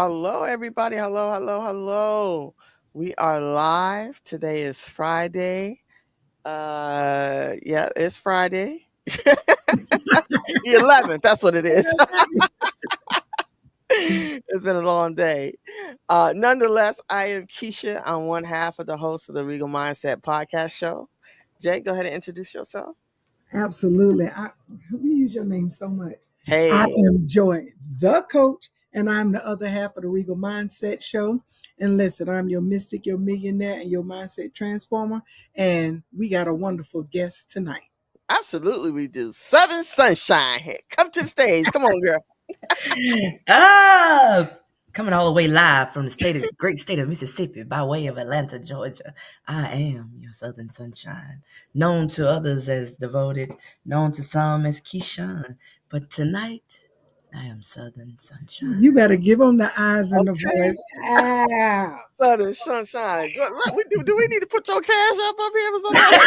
Hello, everybody. Hello, hello, hello. We are live. Today is Friday. Yeah, it's Friday. The 11th. That's what it is. It's been a long day. Nonetheless, I am Keisha. I'm one half of the host of the Regal Mindset podcast show. Jake, go ahead and introduce yourself. Absolutely. We use your name so much. I Hey, am Joy, the coach, and I'm the other half of the Regal Mindset Show. And listen, I'm your mystic, your millionaire, and your mindset transformer. And we got a wonderful guest tonight. absolutely, we do. Southern Sunshine. Hey, come to the stage. Come on, girl. Ah, coming all the way live from the great state of Mississippi by way of Atlanta, Georgia. I am your Southern Sunshine, known to others as Devoted, known to some as Keyshawn. But tonight, I am Southern Sunshine. You better give them the eyes and the Okay. voice. Ah. Southern Sunshine. Look, do we need to put your cash up here for somebody?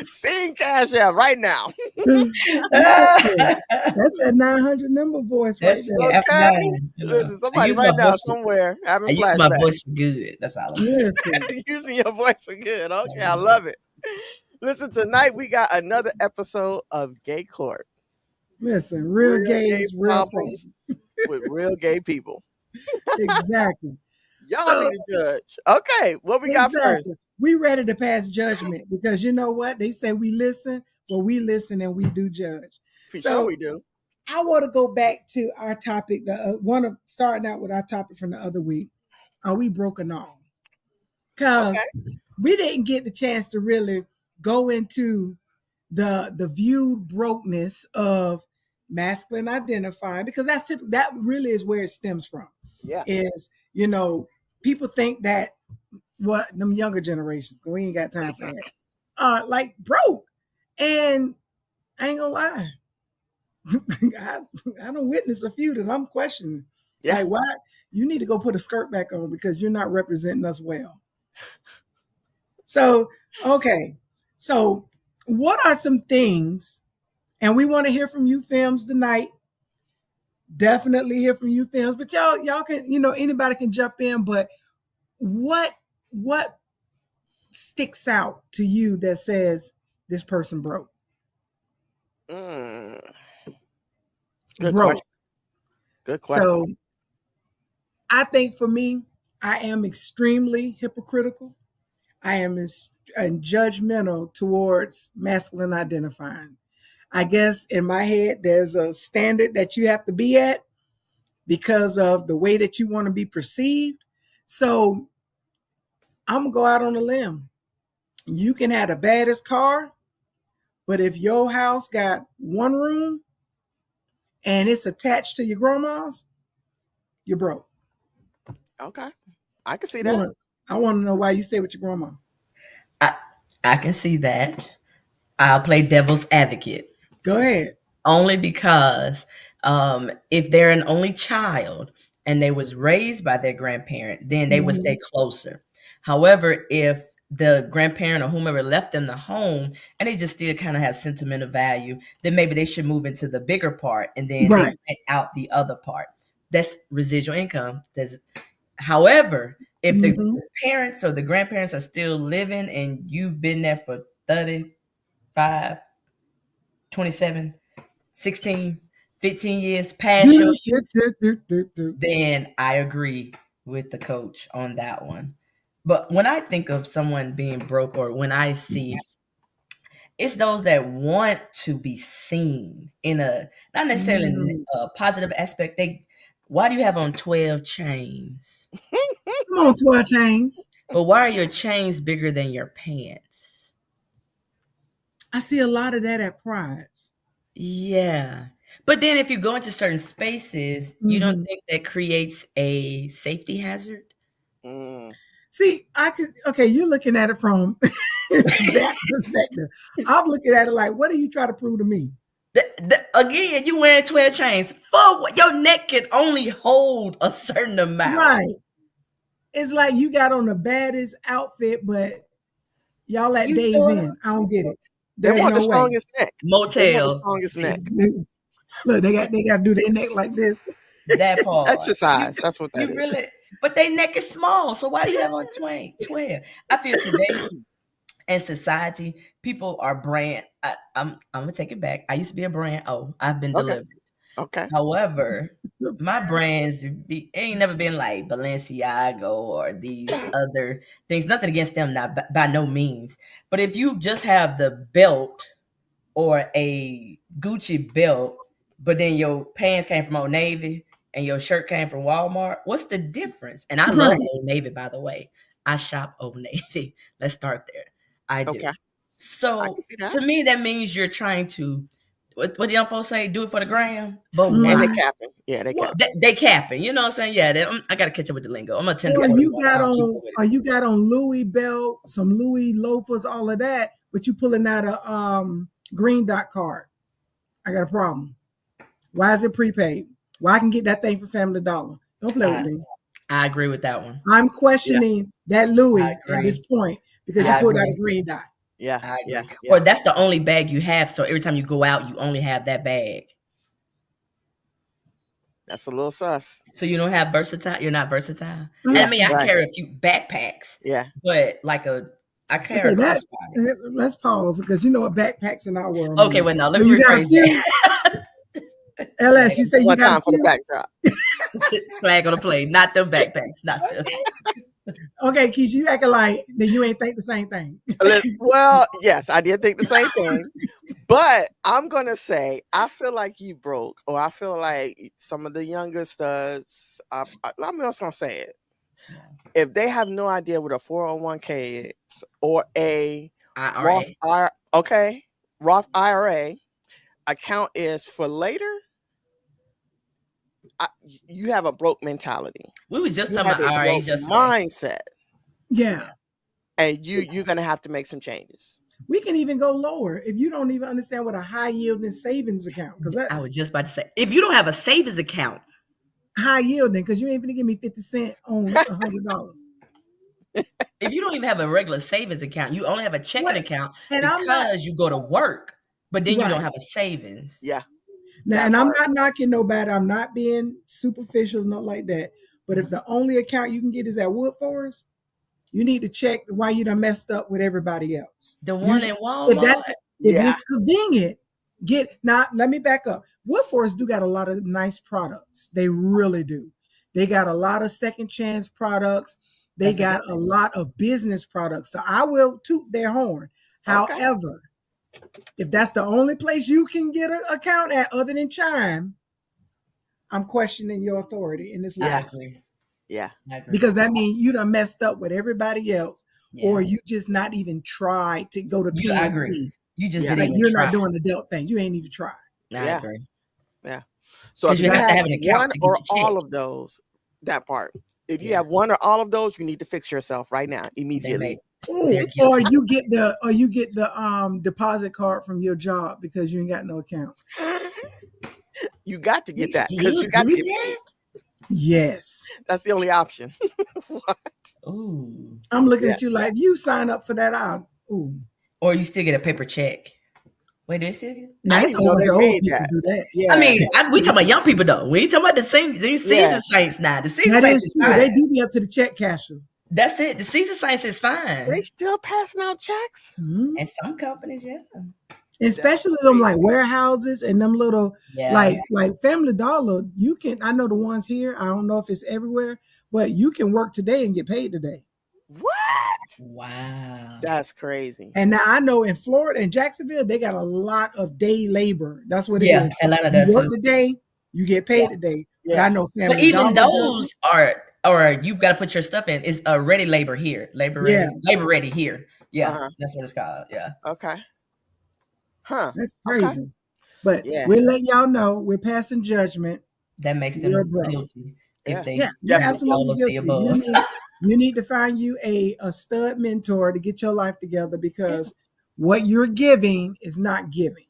Sing cash out right now. That's that 900 number voice right That's there. after Okay. nine. Listen, I somebody use right my now voice. somewhere having I use my flashbacks. voice for good. That's all I'm saying. Listen, Using your voice for good. Okay, I love it. Listen, tonight we got another episode of Gay Court. listen, real gay gays, real problems. with real gay people. Exactly. Y'all So- be the judge. Okay, what we got first? Exactly. We ready to pass judgment because you know what? They say we listen, but we listen and we do judge. For So- sure we do. I want to go back to our topic. Starting out with our topic from the other week. Are we broken on? Because we didn't get the chance to really go into the viewed brokenness of masculine identifying, because that really is where it stems from. Yeah. Is people think that what them younger generations, we ain't got time for that, like broke. And I ain't gonna lie, I don't witness a few that I'm questioning. Yeah. Like, why you need to go put a skirt back on because you're not representing us well. So, okay. So, what are some things, and we want to hear from you films tonight. Definitely hear from you films, but y'all can, anybody can jump in, but what sticks out to you that says this person broke? Good Broke. question. Good question. So I think for me, I am extremely hypocritical. I am judgmental towards masculine identifying. I guess in my head, there's a standard that you have to be at because of the way that you want to be perceived. So I'm going to go out on a limb. You can have the baddest car, but if your house got one room and it's attached to your grandma's, you're broke. Okay. I can see that. I want to know why you stay with your grandma. I can see that. I'll play devil's advocate. Go ahead. Only because if they're an only child and they was raised by their grandparent, then they would stay closer. However, if the grandparent or whomever left them the home and they just still kind of have sentimental value, then maybe they should move into the bigger part and then they rent out the other part. That's residual income. However, if the parents or the grandparents are still living and you've been there for 35, 27, 16, 15 years past your youth, then I agree with the coach on that one. But when I think of someone being broke, or when I see, it's those that want to be seen in a, not necessarily a positive aspect. Why do you have on 12 chains? Come on, 12 chains. But why are your chains bigger than your pants? I see a lot of that at Pride's. Yeah. But then if you go into certain spaces, you don't think that creates a safety hazard? See, you're looking at it from that perspective. I'm looking at it like, what are you trying to prove to me? Again, you wearing 12 chains. For your neck can only hold a certain amount. Right. It's like you got on the baddest outfit, but y'all let days in. I don't get it. They want the strongest neck. Motel. They want the strongest neck. Look, they got to do their neck like this. That part. Exercise. That's what that You is. really, but they neck is small. So why do you have on 12? I feel today in society, people are brand. I'm gonna take it back. I used to be a brand. Oh, I've been Okay. delivered. Okay. However, my brands ain't never been like Balenciaga or these other things. Nothing against them, not by no means. But if you just have the belt or a Gucci belt, but then your pants came from Old Navy and your shirt came from Walmart, what's the difference? And I love Right. Old Navy, by the way. I shop Old Navy. Let's start there. I do. Okay. I So can see that. to me, that means you're trying to, what the young folks say, do it for the gram. But Mhm. And they why? capping. Yeah, they Well, capping. They capping. You know what I'm saying? Yeah, I got to catch up with the lingo. I'm a tender or 41. you got I don't keep on, up with or it. you got on Louis belt, some Louis loafers, all of that, but you pulling out a green dot card. I got a problem. Why is it prepaid? Well, I can get that thing for Family Dollar. Don't play with me. I agree with that one. I'm questioning that I Louis at this agree. point because you I pulled out a agree. green dot. Yeah. I Yeah. agree. Yeah. Or that's the only bag you have. So every time you go out, you only have that bag. That's a little sus. So you don't have versatile. You're not versatile. And Yeah. I mean, I Right. carry a few backpacks, Yeah. but I carry Okay, a that crossbody. let's pause because you know what backpacks in our world. Okay, mean. well, now let So me you got a rephrase few. that. LS, you say you One got a time for the few. backdrop. Flag on the plate, not them backpacks, not them. Okay, Keisha, you acting like that you ain't think the same thing. Well, yes, I did think the same thing. But I'm gonna say I feel like you broke, or I feel like some of the younger studs. I'm just gonna say it. Yeah. If they have no idea what a 401k is or a Roth IRA. Roth IRA account is for later, you have a broke mentality. We was just You talking have about a broke IRAs yesterday. mindset, Yeah. and you're gonna have to make some changes. We can even go lower if you don't even understand what a high yielding savings account, because that I was just about to say, if you don't have a savings account, high yielding, because you ain't gonna give me 50 cents on $100. if you don't even have a regular savings account, you only have a checking What? account And I'm not because you go to work, but then you don't right. have a savings. Yeah, Now, that and I'm part. not knocking nobody. I'm not being superficial, not like that. But if the only account you can get is at Woodforest, you need to check why you done messed up with everybody else. The one in If Walmart, that's if Yeah, it's convenient, get now. Let me back up. Woodforest do got a lot of nice products. They really do. They got a lot of second chance products. They that's a got good a thing. lot of business products. So I will toot their horn. okay. However, if that's the only place you can get an account at other than Chime, I'm questioning your authority in this I life agree. Yeah, I agree. because that means you done messed up with everybody else, Yeah, or you just not even tried to go to I agree. PNC. You just Yeah. didn't Like even you're try. not doing the dealt thing. You ain't even tried. I yeah, agree. yeah. So Because if you you have to have have an account one to get or your check. all of those, that part. If you Yeah, have one or all of those, you need to fix yourself right now, they immediately. make Ooh, they're or guilty. you get the deposit card from your job because you ain't got no account. You got to We get that because still you got to do get paid. that? Yes. That's the only option. What? Ooh. I'm looking Yeah. at you like you sign up for that. Ooh. Or you still get a paper check. Wait, do they still get? Now I it's didn't a even whole know bunch they of old made people that. do that. Yeah. I mean, we talking about young people though. We ain't talking about these Yeah. season saints now. The season That saints is is true. fine. They do be up to the check casher. That's it. The season saints is They fine. still passing out checks? Mhm. And some companies, yeah. Especially them like warehouses and them little Yeah. like Family Dollar. You can I know the ones here. I don't know if it's everywhere, but you can work today and get paid today. What? Wow. That's crazy. And now I know in Florida and Jacksonville, they got a lot of day labor. That's what it Yeah, is. Atlanta You does work too. today, you get paid today. But Yeah. I know But Family even Dollar does. those are, or you got to put your stuff in. Is ready labor here, Yeah, labor ready here. Yeah, Uh-huh. that's what it's called. Yeah, Okay. Huh. that's Okay. crazy. But Yeah. we're letting y'all know we're passing judgment. that makes You're them broke. guilty Yeah. if they Yeah, you're do Definitely all absolutely of the guilty. above. You need to find you a stud mentor to get your life together because what you're giving is not giving.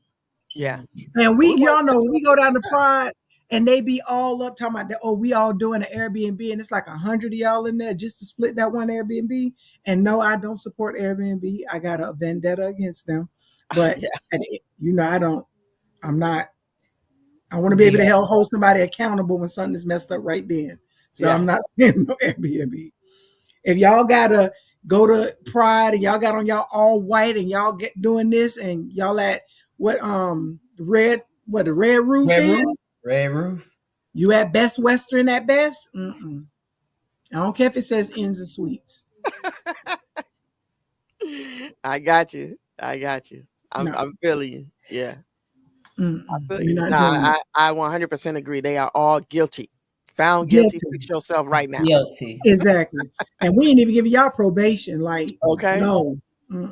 Yeah. And We y'all want know to when we go down to Pride and they be all up talking about oh, we all doing an Airbnb and it's like 100 of y'all in there just to split that one Airbnb. And no, I don't support Airbnb. I got a vendetta against them. But Yeah. you know, I'm I want to be able to hold somebody accountable when something is messed up right then. So I'm not saying no Airbnb. If y'all gotta go to Pride and y'all got on y'all all white and y'all get doing this and y'all at the red roof is? Red Roof. You at Best Western at best? Mm-mm. I don't care if it says Inns and Suites. I got you. I'm feeling you. Yeah. I feel you. I 100% agree. They are all guilty. Found guilty. Fix yourself right now. Guilty. Exactly. And we ain't even giving y'all probation. Like, okay. No,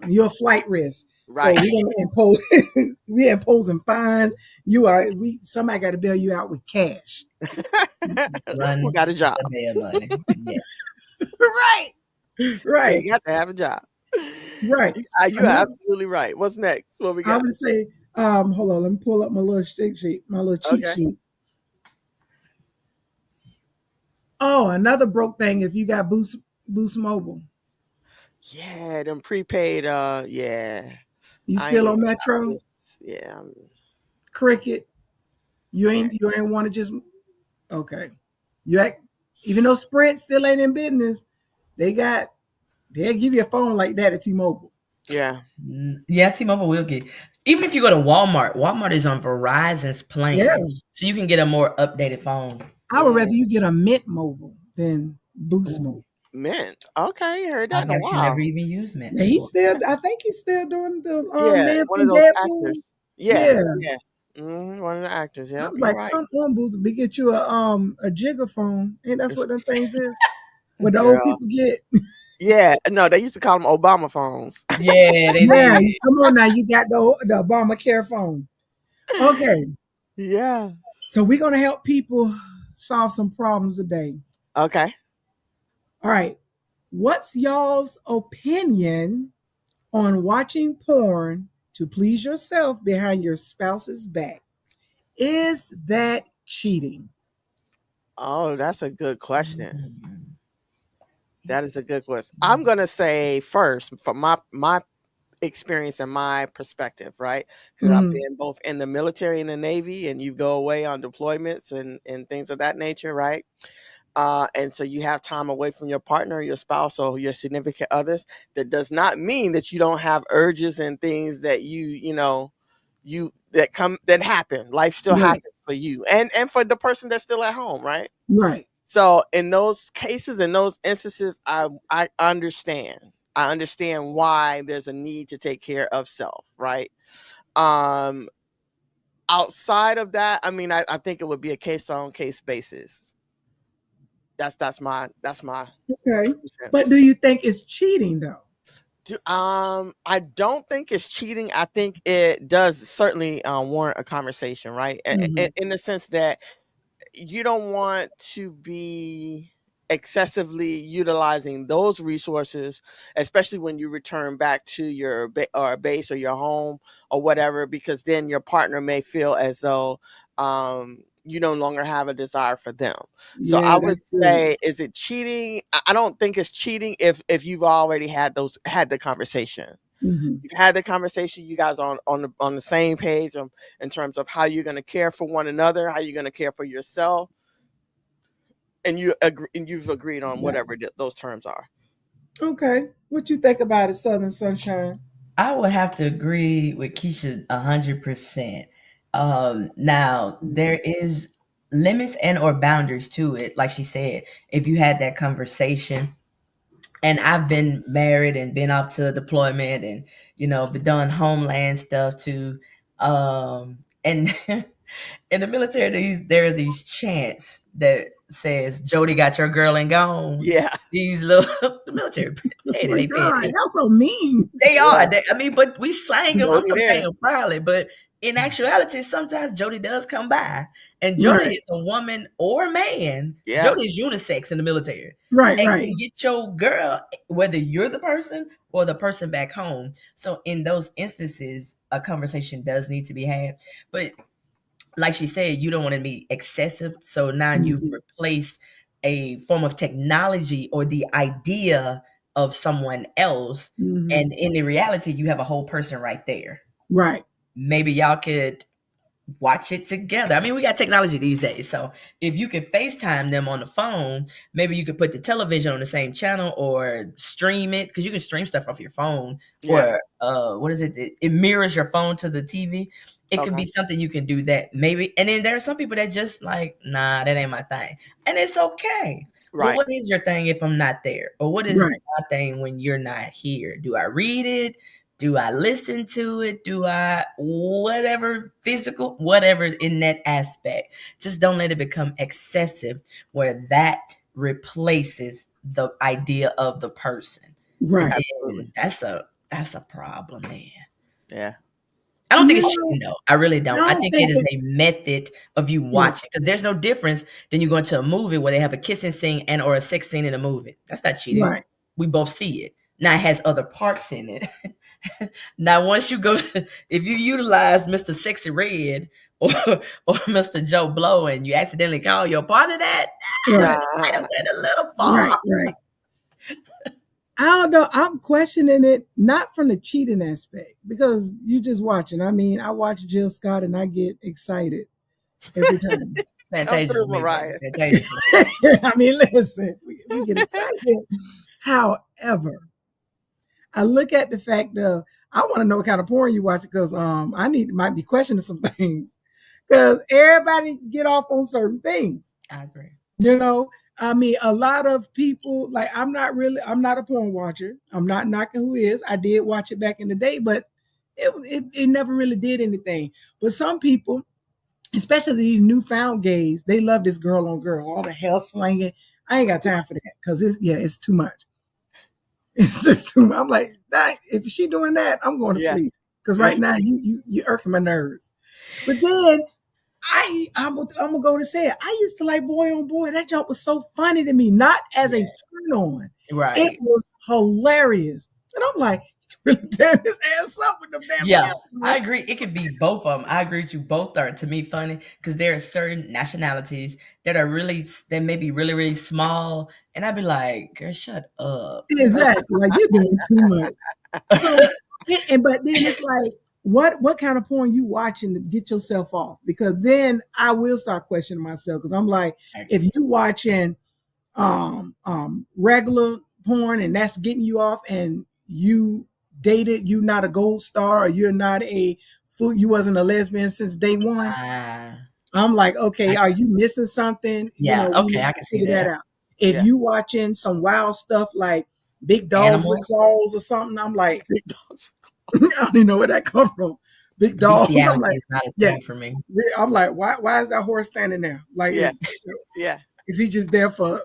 you're a flight risk. Right. So we imposing fines. Somebody got to bail you out with cash. Who got a job? Money. Yeah. Right. You got to have a job. Right. You're absolutely right. What's next? What we got? I would say, hold on, let me pull up my little cheat sheet. Oh, another broke thing if you got Boost Mobile. Yeah, them prepaid. Yeah. You still on Metro? Yeah. Cricket. You ain't want to just. Okay. Even though Sprint still ain't in business, they'll give you a phone like that at T-Mobile. Yeah. Yeah, T-Mobile will get. Even if you go to Walmart is on Verizon's plan. Yeah. So you can get a more updated phone. I would rather you get a Mint Mobile than Boost Mobile. Mint. Okay, heard that in a while. Never even used Mint. I think he's still doing the man one from of those Deadpool. actors. Yeah. One of the actors. Yeah. I was like, come on, Boost, we get you a Jigga phone. Ain't that's what them things is? What the old people get. Yeah, no, they used to call them Obama phones. Yeah, they did. Come on now, you got the Obamacare phone. Okay. Yeah. So we're gonna help people solve some problems today. Okay. All right. What's y'all's opinion on watching porn to please yourself behind your spouse's back? Is that cheating? Oh, that's a good question. That is a good question. I'm gonna say first, from my experience and my perspective, right? Because I've been both in the military and the Navy, and you go away on deployments and things of that nature, right? And so you have time away from your partner, your spouse, or your significant others. That does not mean that you don't have urges and things that that happen. Life still happens for you and for the person that's still at home, right? Right. So in those cases, in those instances, I understand. I understand why there's a need to take care of self, right? Outside of that, I mean, I think it would be a case on case basis. That's my okay. But do you think it's cheating though? I don't think it's cheating. I think it does certainly warrant a conversation, right? In the sense that you don't want to be excessively utilizing those resources, especially when you return back to your base or your home or whatever, because then your partner may feel as though you no longer have a desire for them. So I would say, is it cheating? I don't think it's cheating if you've already had the conversation. You've had the conversation. You guys are on the same page in terms of how you're going to care for one another, how you're going to care for yourself, and you've agreed on whatever those terms are. Okay, what you think about it, Southern Sunshine? I would have to agree with Keisha 100%. Now there is limits and or boundaries to it. Like she said, if you had that conversation. And I've been married and been off to deployment and, been done homeland stuff too. And in the military, there are these chants that says, Jody got your girl and gone. Yeah. These little military. Y'all so mean. They are. But we sang them. I'm saying proudly. But in actuality, sometimes Jody does come by. And Jody is a woman or a man. Yeah. Jody is unisex in the military. Right. You get your girl, whether you're the person or the person back home. So in those instances, a conversation does need to be had. But like she said, you don't want to be excessive. So now you've replaced a form of technology or the idea of someone else. And in the reality, you have a whole person right there. Right. Maybe y'all could watch it together. I mean, we got technology these days. So if you can FaceTime them on the phone, maybe you could put the television on the same channel or stream it, because you can stream stuff off your phone. Yeah. Or what is it? It mirrors your phone to the TV. It could Okay. be something you can do that maybe. And then there are some people that just like, nah, that ain't my thing. And it's okay. Well, Right. what is your thing if I'm not there? Or what is Right. my thing when you're not here? Do I read it? Do I listen to it? Do I whatever physical, whatever in that aspect? Just don't let it become excessive where that replaces the idea of the person. Right. And that's a problem, man. Yeah. I don't think it's Yeah. cheating though. I really don't. I I don't think think it is a method of you watching, because there's no difference than you going to a movie where they have a kissing scene and or a sex scene in a movie. That's not cheating. Right. We both see it. Now it has other parts in it. Now once you go, if you utilize Mr. Sexy Red or Mr. Joe Blow and you accidentally call your partner that, Right. might have went a little far. Right. Right. I don't know. I'm questioning it, not from the cheating aspect, because you just watching. I mean, I watch Jill Scott and I get excited every time. Fantasia through, for me, Mariah. Fantasia for me. I mean, listen, we get excited. However, I look at the fact of I want to know what kind of porn you watch, because I might be questioning some things, because everybody get off on certain things. I agree. You know, I mean, a lot of people, like, I'm not a porn watcher. I'm not knocking who is. I did watch it back in the day, but it never really did anything. But some people, especially these newfound gays, they love this girl on girl, all the hell slanging. I ain't got time for that, because it's too much. It's just too much. I'm like, if she doing that, I'm going to sleep, because right now you irking my nerves. But then I'm gonna go to say it. I used to like Boy on Boy. That joke was so funny to me, not as a turn on. Right. It was hilarious, and I'm like, really tearing his ass up with them damn. Yeah, I agree. It could be both of them. I agree with you. Both are, to me, funny, because there are certain nationalities that may be really, really small, and I'd be like, girl, shut up. Exactly. Like, you're doing too much. So, but then it's like, what kind of porn you watching to get yourself off? Because then I will start questioning myself, because I'm like, if you watching regular porn and that's getting you off, and you dated, you not a gold star, or you're not you wasn't a lesbian since day one. I'm like, okay, are you missing something? Yeah, okay, I can see that out. If you watching some wild stuff like big dogs with claws or something, I'm like, big dogs. I don't even know where that come from. Big dogs. I'm like, is not a thing for me. I'm like, why is that horse standing there? Like, is he just there for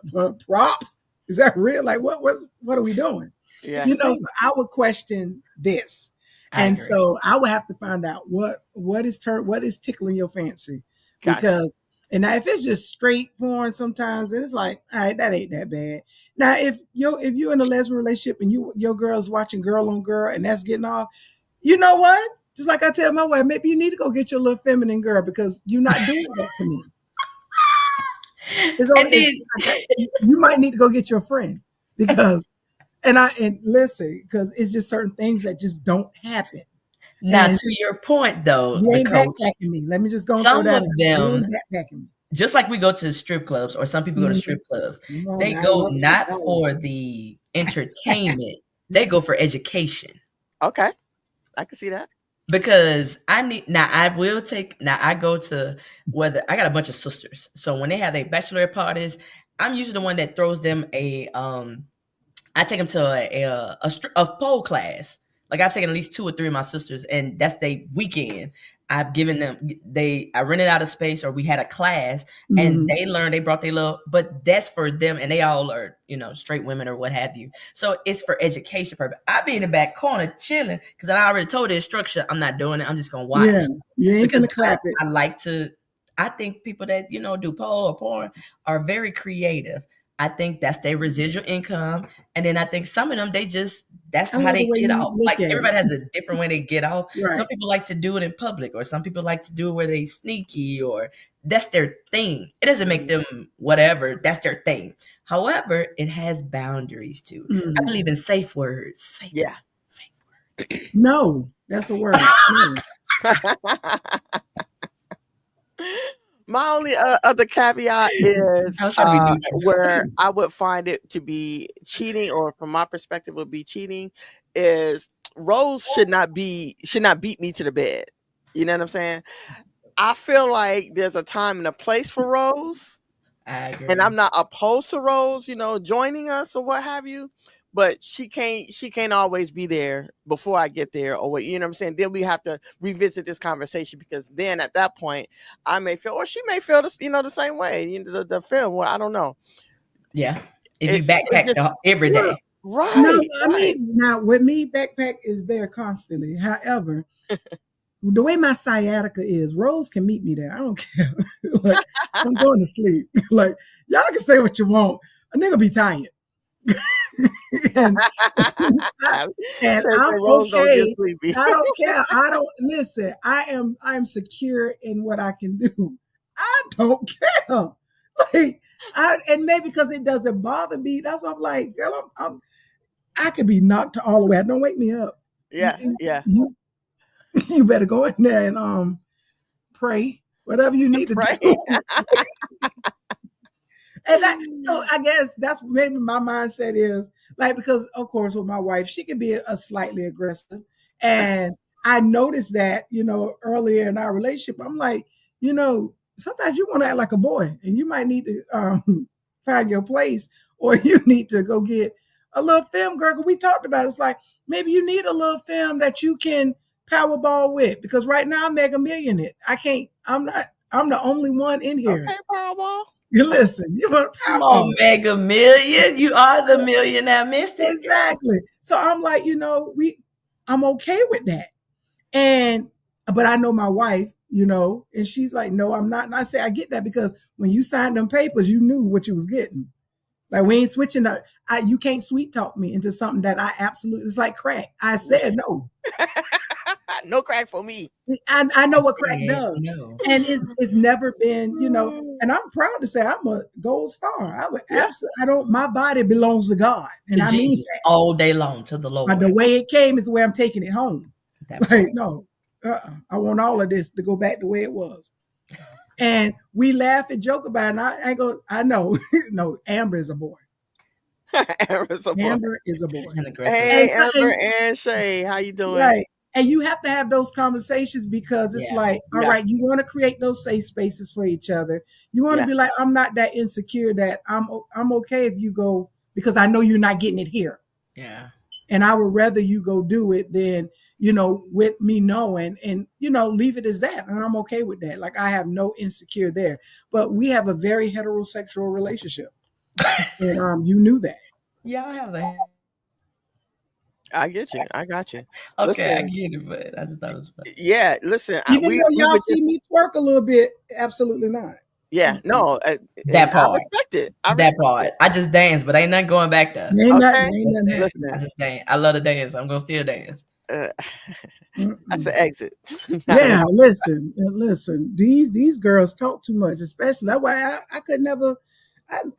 props? Is that real? Like, what are we doing? Yeah. You know, so I would question this. And so I would have to find out what is tickling your fancy. Because and now if it's just straight porn sometimes, then it's like, all right, that ain't that bad. Now if you're in a lesbian relationship and your girl's watching girl on girl and that's getting off, you know what? Just like I tell my wife, maybe you need to go get your little feminine girl, because you're not doing that to me. You might need to go get your friend, because and listen, because it's just certain things that just don't happen. Now, to your point, though, you ain't backpacking me. Let me just go. Some of them, just like we go to strip clubs, or some people go to strip clubs, they go not for the entertainment; they go for education. Okay, I can see that. Because I go to, whether I got a bunch of sisters, so when they have their bachelorette parties, I'm usually the one that throws them I take them to a pole class. Like, I've taken at least 2 or 3 of my sisters, and that's their weekend. I've given them, I rented out a space, or we had a class, and they learned, they brought their little, but that's for them, and they all are, straight women or what have you. So it's for education purpose. I be in the back corner chilling, because I already told the instructor I'm not doing it. I'm just going to watch. Yeah, you ain't gonna clap it. I think people that, do pole or porn are very creative. I think that's their residual income. And then I think some of them, that's how they get off. Like, everybody has a different way they get off. Right. Some people like to do it in public, or some people like to do it where they sneaky, or that's their thing. It doesn't make them whatever. That's their thing. However, it has boundaries too. I believe in safe words. Safe word. No, that's a word. No. My only other caveat is I was trying to be neutral. where I would find it to be cheating, or from my perspective would be cheating, is Rose should not beat me to the bed. You know what I'm saying? I feel like there's a time and a place for Rose, I agree. and I'm not opposed to Rose, joining us or what have you. But she can't always be there before I get there, or what, you know what I'm saying? Then we have to revisit this conversation, because then at that point I may feel, or she may feel this, the same way. The film, well, I don't know. Yeah. If you backpack every day. Right. No, I mean, now with me, backpack is there constantly. However, the way my sciatica is, Rose can meet me there. I don't care. Like, I'm going to sleep. Like, y'all can say what you want. A nigga be tired. and I'm okay. I don't care. I don't listen. I'm secure in what I can do. I don't care. Like, and maybe because it doesn't bother me. That's why I'm like, girl, I could be knocked all the way. Don't wake me up. Yeah. You better go in there and pray. Whatever you need to do. And so I guess that's maybe my mindset is like, because of course with my wife, she can be a slightly aggressive. And I noticed that, earlier in our relationship, I'm like, sometimes you want to act like a boy, and you might need to find your place, or you need to go get a little film, girl. We talked about it. It's like, maybe you need a little film that you can Powerball with, because right now I'm Mega Million it. I'm the only one in here. Okay, Powerball. You listen, you want Powerball. Come on, Mega Million. You are the millionaire mystic. Exactly. So I'm like, I'm okay with that. But I know my wife, and she's like, no, I'm not. And I say, I get that, because when you signed them papers, you knew what you was getting. Like, we ain't switching up. You can't sweet talk me into something that I absolutely, it's like crack. I said no. No crack for me. I know what crack does. No. And it's never been, and I'm proud to say I'm a gold star. I would absolutely, my body belongs to God. And to Jesus, all day long, to the Lord. But the way it came is the way I'm taking it home. Like, no, I want all of this to go back the way it was. And we laugh and joke about it. And I know, no, Amber is a boy. Amber is a boy. Hey, Amber and Shay, how you doing? Right. And you have to have those conversations, because it's like, all right, you want to create those safe spaces for each other. You want to be like, I'm not that insecure that I'm okay if you go, because I know you're not getting it here. Yeah. And I would rather you go do it than, with me knowing, and, leave it as that. And I'm okay with that. Like, I have no insecure there. But we have a very heterosexual relationship. And you knew that. Y'all have a... I get you. I got you. Okay, listen, I get it, but I just thought it was funny. Yeah, listen. Even though y'all see me twerk a little bit, absolutely not. Yeah, no. That part. I respect it. That part. I just dance, but ain't nothing going back there. Ain't nothing. I just dance. I love to dance. I'm going to still dance. That's an exit. Yeah, listen. These girls talk too much, especially. That's why I could never...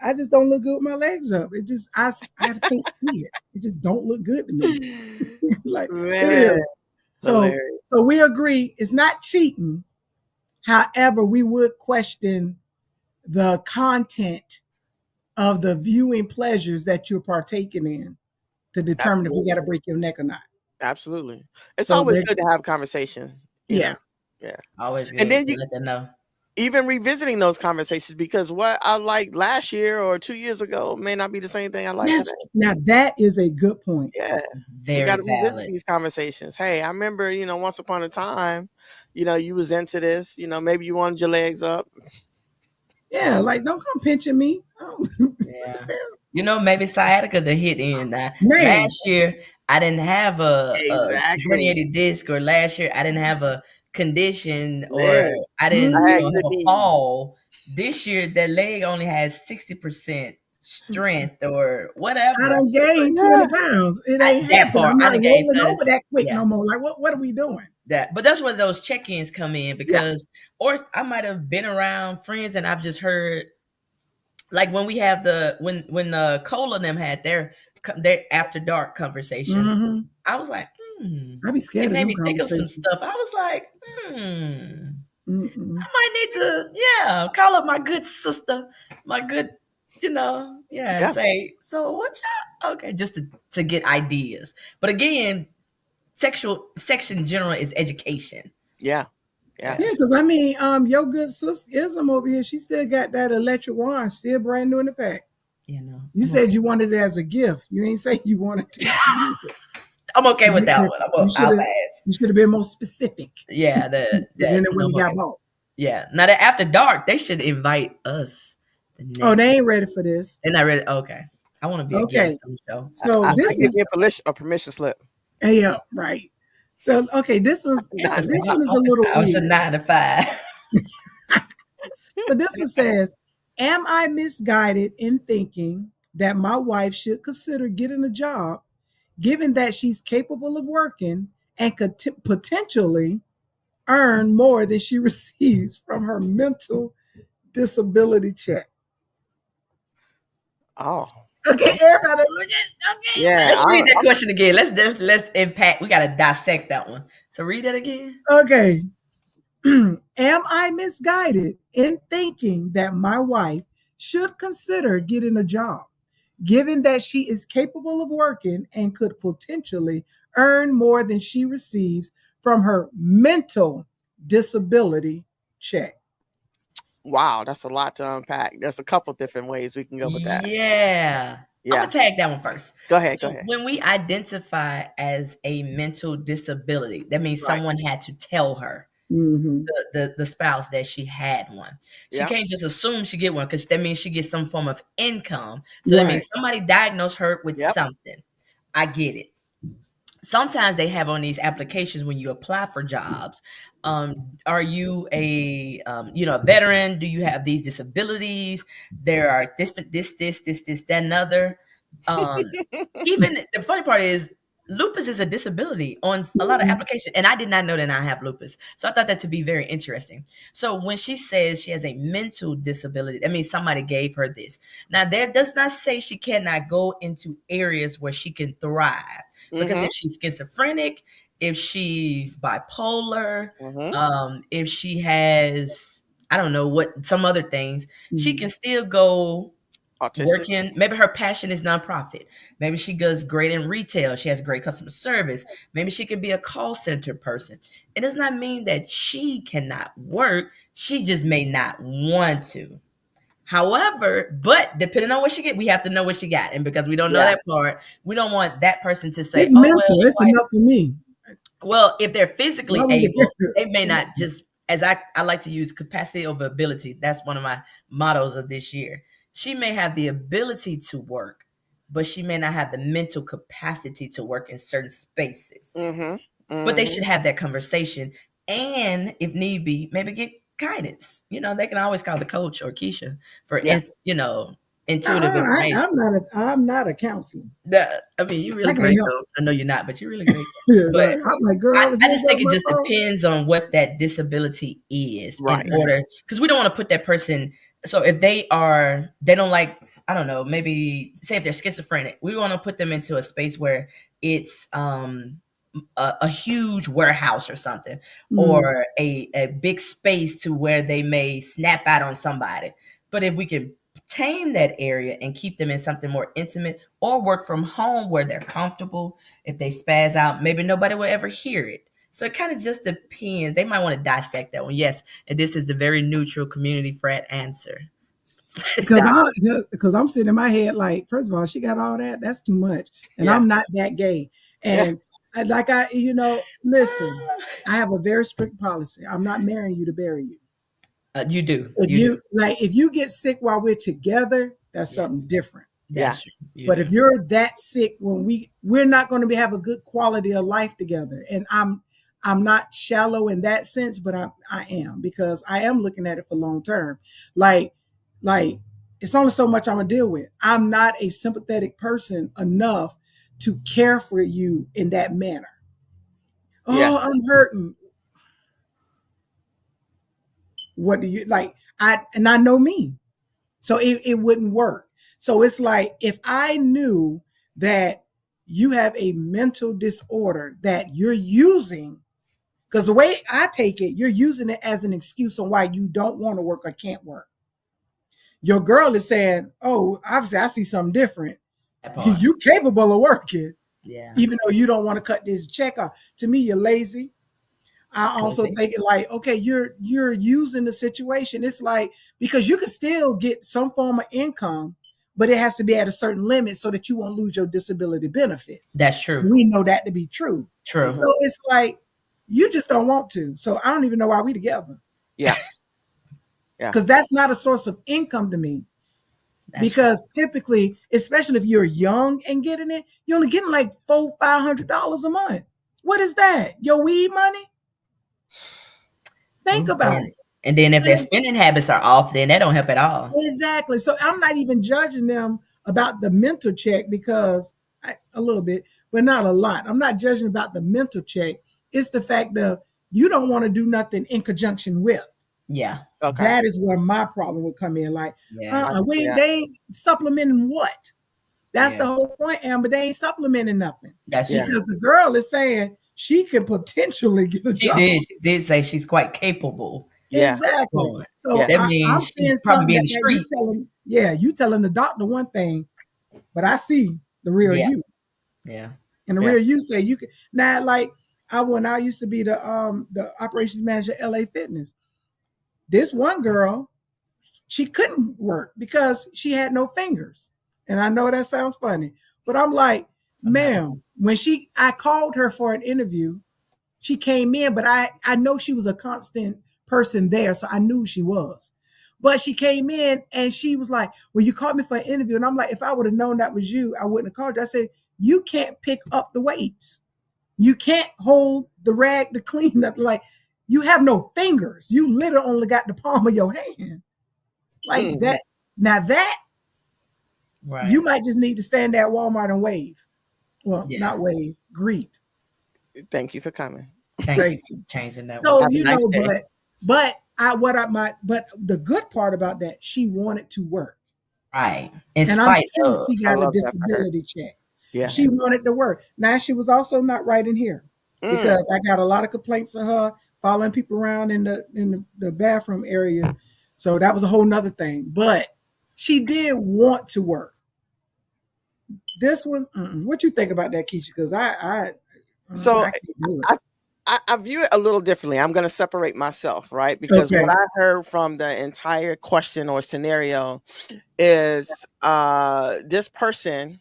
I just don't look good with my legs up. It just, I can't see it. It just don't look good to me. Like, man, so we agree it's not cheating. However, we would question the content of the viewing pleasures that you're partaking in to determine if we got to break your neck or not. Absolutely. It's always good to have conversation. Yeah. Yeah. Always good and then to let them know. Even revisiting those conversations, because what I liked last year or 2 years ago may not be the same thing I like today. Now that is a good point. Yeah, very valid. Revisit these conversations. Hey, I remember, once upon a time, you was into this. Maybe you wanted your legs up. Yeah, like, don't come pinching me. Yeah. Maybe sciatica to hit in. Last year I didn't have a herniated disc, or last year I didn't have a condition, or I didn't have a fall. This year that leg only has 60% strength or whatever. I done gained 20 pounds. It ain't happening. I'm not rolling over that quick no more. Like, what are we doing? But that's where those check-ins come in, because or I might have been around friends and I've just heard, like, when we have when Cole and them had their after dark conversations, I was like, I'd be scared. It made me think of some stuff. I was like, Mm-mm. I might need to, call up my good sister, my good, and Yeah. say, so what y'all, okay, just to get ideas. But again, sex in general is education. Yeah. Yeah, Yeah. because I mean, your good sister Ism over here, she still got that electric wand, still brand new in the pack. You I'm said you wanted it as a gift. You ain't say you wanted to use it. I'm okay with that one. I'll pass. You should have been more specific. Yeah, then it wouldn't got bought. Yeah. Now that after dark, they should invite us. They ain't ready for this. They're not ready. Okay. I want to be a guest on the show. So I this give is you a permission slip. Yeah, right. So this one is a little I was a weird. 9 to 5. So this one says, am I misguided in thinking that my wife should consider getting a job, given that she's capable of working and could potentially earn more than she receives from her mental disability check? Oh. Okay, everybody look at. Okay. Yeah. Let's read that question again. Let's impact. We gotta dissect that one. So read that again. Okay. Am I misguided in thinking that my wife should consider getting a job, given that she is capable of working and could potentially earn more than she receives from her mental disability check? Wow, that's a lot to unpack. There's a couple different ways we can go with that. Yeah. I'm gonna tag that one first. Go ahead. When we identify as a mental disability, that means someone had to tell her, the spouse, that she had one. She can't just assume she get one, because that means she gets some form of income. So that means somebody diagnosed her with something. I get it. Sometimes they have on these applications when you apply for jobs, are you a veteran? Do you have these disabilities? There are this, that, and other. Even the funny part is, lupus is a disability on a lot of applications, and I did not know that I have lupus. So I thought that to be very interesting. So when she says she has a mental disability, that means somebody gave her this. Now, that does not say she cannot go into areas where she can thrive. Because if she's schizophrenic, if she's bipolar, if she has, I don't know what, some other things, she can still go working. Maybe her passion is nonprofit. Maybe she does great in retail. She has great customer service. Maybe she could be a call center person. It does not mean that she cannot work. She just may not want to. However, but depending on what she get, we have to know what she got. And because we don't know that part, we don't want that person to say, it's mental. It's enough for me. Well, if they're physically able, they may not just, as I like to use, capacity over ability. That's one of my mottos of this year. She may have the ability to work, but she may not have the mental capacity to work in certain spaces. But they should have that conversation. And if need be, maybe get guidance. They can always call the coach or Keisha for, intuitive information. I'm not a counselor. I mean, you're really great, though. I know you're not, but you're really great. But I'm like, girl, I just think it just depends on what that disability is, in order, because we don't want to put that person. So if they don't like, I don't know, maybe say if they're schizophrenic, we want to put them into a space where it's a huge warehouse or something, or a big space to where they may snap out on somebody. But if we can tame that area and keep them in something more intimate, or work from home where they're comfortable, if they spaz out, maybe nobody will ever hear it. So it kind of just depends. They might want to dissect that one. Yes, and this is the very neutral community frat answer. Because I'm sitting in my head like, first of all, she got all that. That's too much, and I'm not that gay. And listen, I have a very strict policy. I'm not marrying you to bury you. You do. If you get sick while we're together, that's something different. But if you're that sick when we're not going to have a good quality of life together. And I'm not shallow in that sense, but I am, because I am looking at it for long term. Like it's only so much I'm gonna deal with. I'm not a sympathetic person enough to care for you in that manner. I'm hurting. What do you like? I know me. So it wouldn't work. So it's like, if I knew that you have a mental disorder that you're using Because the way I take it, you're using it as an excuse on why you don't want to work or can't work. Your girl is saying, oh, obviously I see something different. You capable of working. Yeah. Even though you don't want to cut this check off. To me, you're lazy. I also think it like, okay, you're using the situation. It's like, because you can still get some form of income, but it has to be at a certain limit so that you won't lose your disability benefits. That's true. We know that to be true. True. So it's like, you just don't want to. So I don't even know why we together. Yeah. Because that's not a source of income to me. Because typically, especially if you're young and getting it, you're only getting like $400-500 a month. What is that? Your weed money? Think about it. And then if their spending habits are off, then that don't help at all. Exactly. So I'm not even judging them about the mental check, because a little bit, but not a lot. I'm not judging about the mental check. It's the fact that you don't want to do nothing in conjunction with. Yeah. Okay. That is where my problem would come in. Like, they ain't supplementing what? That's the whole point, Amber. They ain't supplementing nothing. Because the girl is saying she can potentially get a job. She did say she's quite capable. Yeah. Exactly. So that means I'm she's probably in the street. You telling the doctor one thing, but I see the real you. Yeah. And the real you say you can. Now, like when I used to be the operations manager at LA Fitness, this one girl, she couldn't work because she had no fingers. And I know that sounds funny, but I'm like, ma'am, when I called her for an interview, she came in, but I know she was a constant person there, so I knew she was. But she came in and she was like, well, you called me for an interview. And I'm like, if I would have known that was you, I wouldn't have called you. I said, you can't pick up the weights. You can't hold the rag to clean up. Like, you have no fingers. You literally only got the palm of your hand. Like that. Now that, you might just need to stand there at Walmart and wave. Well, not wave, greet. Thank you for coming. Thank you. Changing that. So, but the good part about that, she wanted to work. Right. And I'm sure she got a disability check. Yeah. She wanted to work. Now, she was also not right in here because I got a lot of complaints of her following people around in the bathroom area. So that was a whole nother thing. But she did want to work. This one, what you think about that, Keisha? Because I view it a little differently. I'm going to separate myself, right? Because what I heard from the entire question or scenario is this person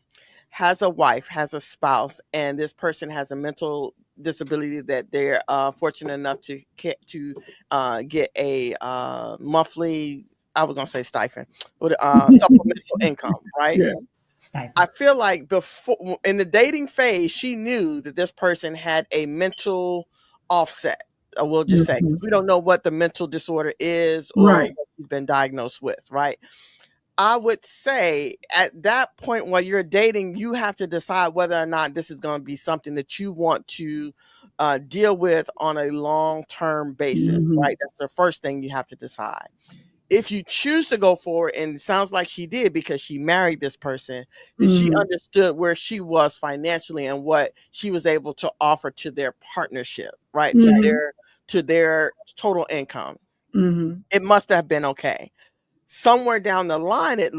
has a wife, has a spouse, and this person has a mental disability that they're fortunate enough to get a monthly, I was going to say stipend, but supplemental income, right? Yeah. I feel like before, in the dating phase, she knew that this person had a mental offset. We'll just say, we don't know what the mental disorder is or what he's been diagnosed with, right? I would say at that point while you're dating, you have to decide whether or not this is going to be something that you want to deal with on a long-term basis, right? That's the first thing you have to decide. If you choose to go forward, and it sounds like she did because she married this person, that she understood where she was financially and what she was able to offer to their partnership, right? To their total income. It must have been okay. Somewhere down the line, it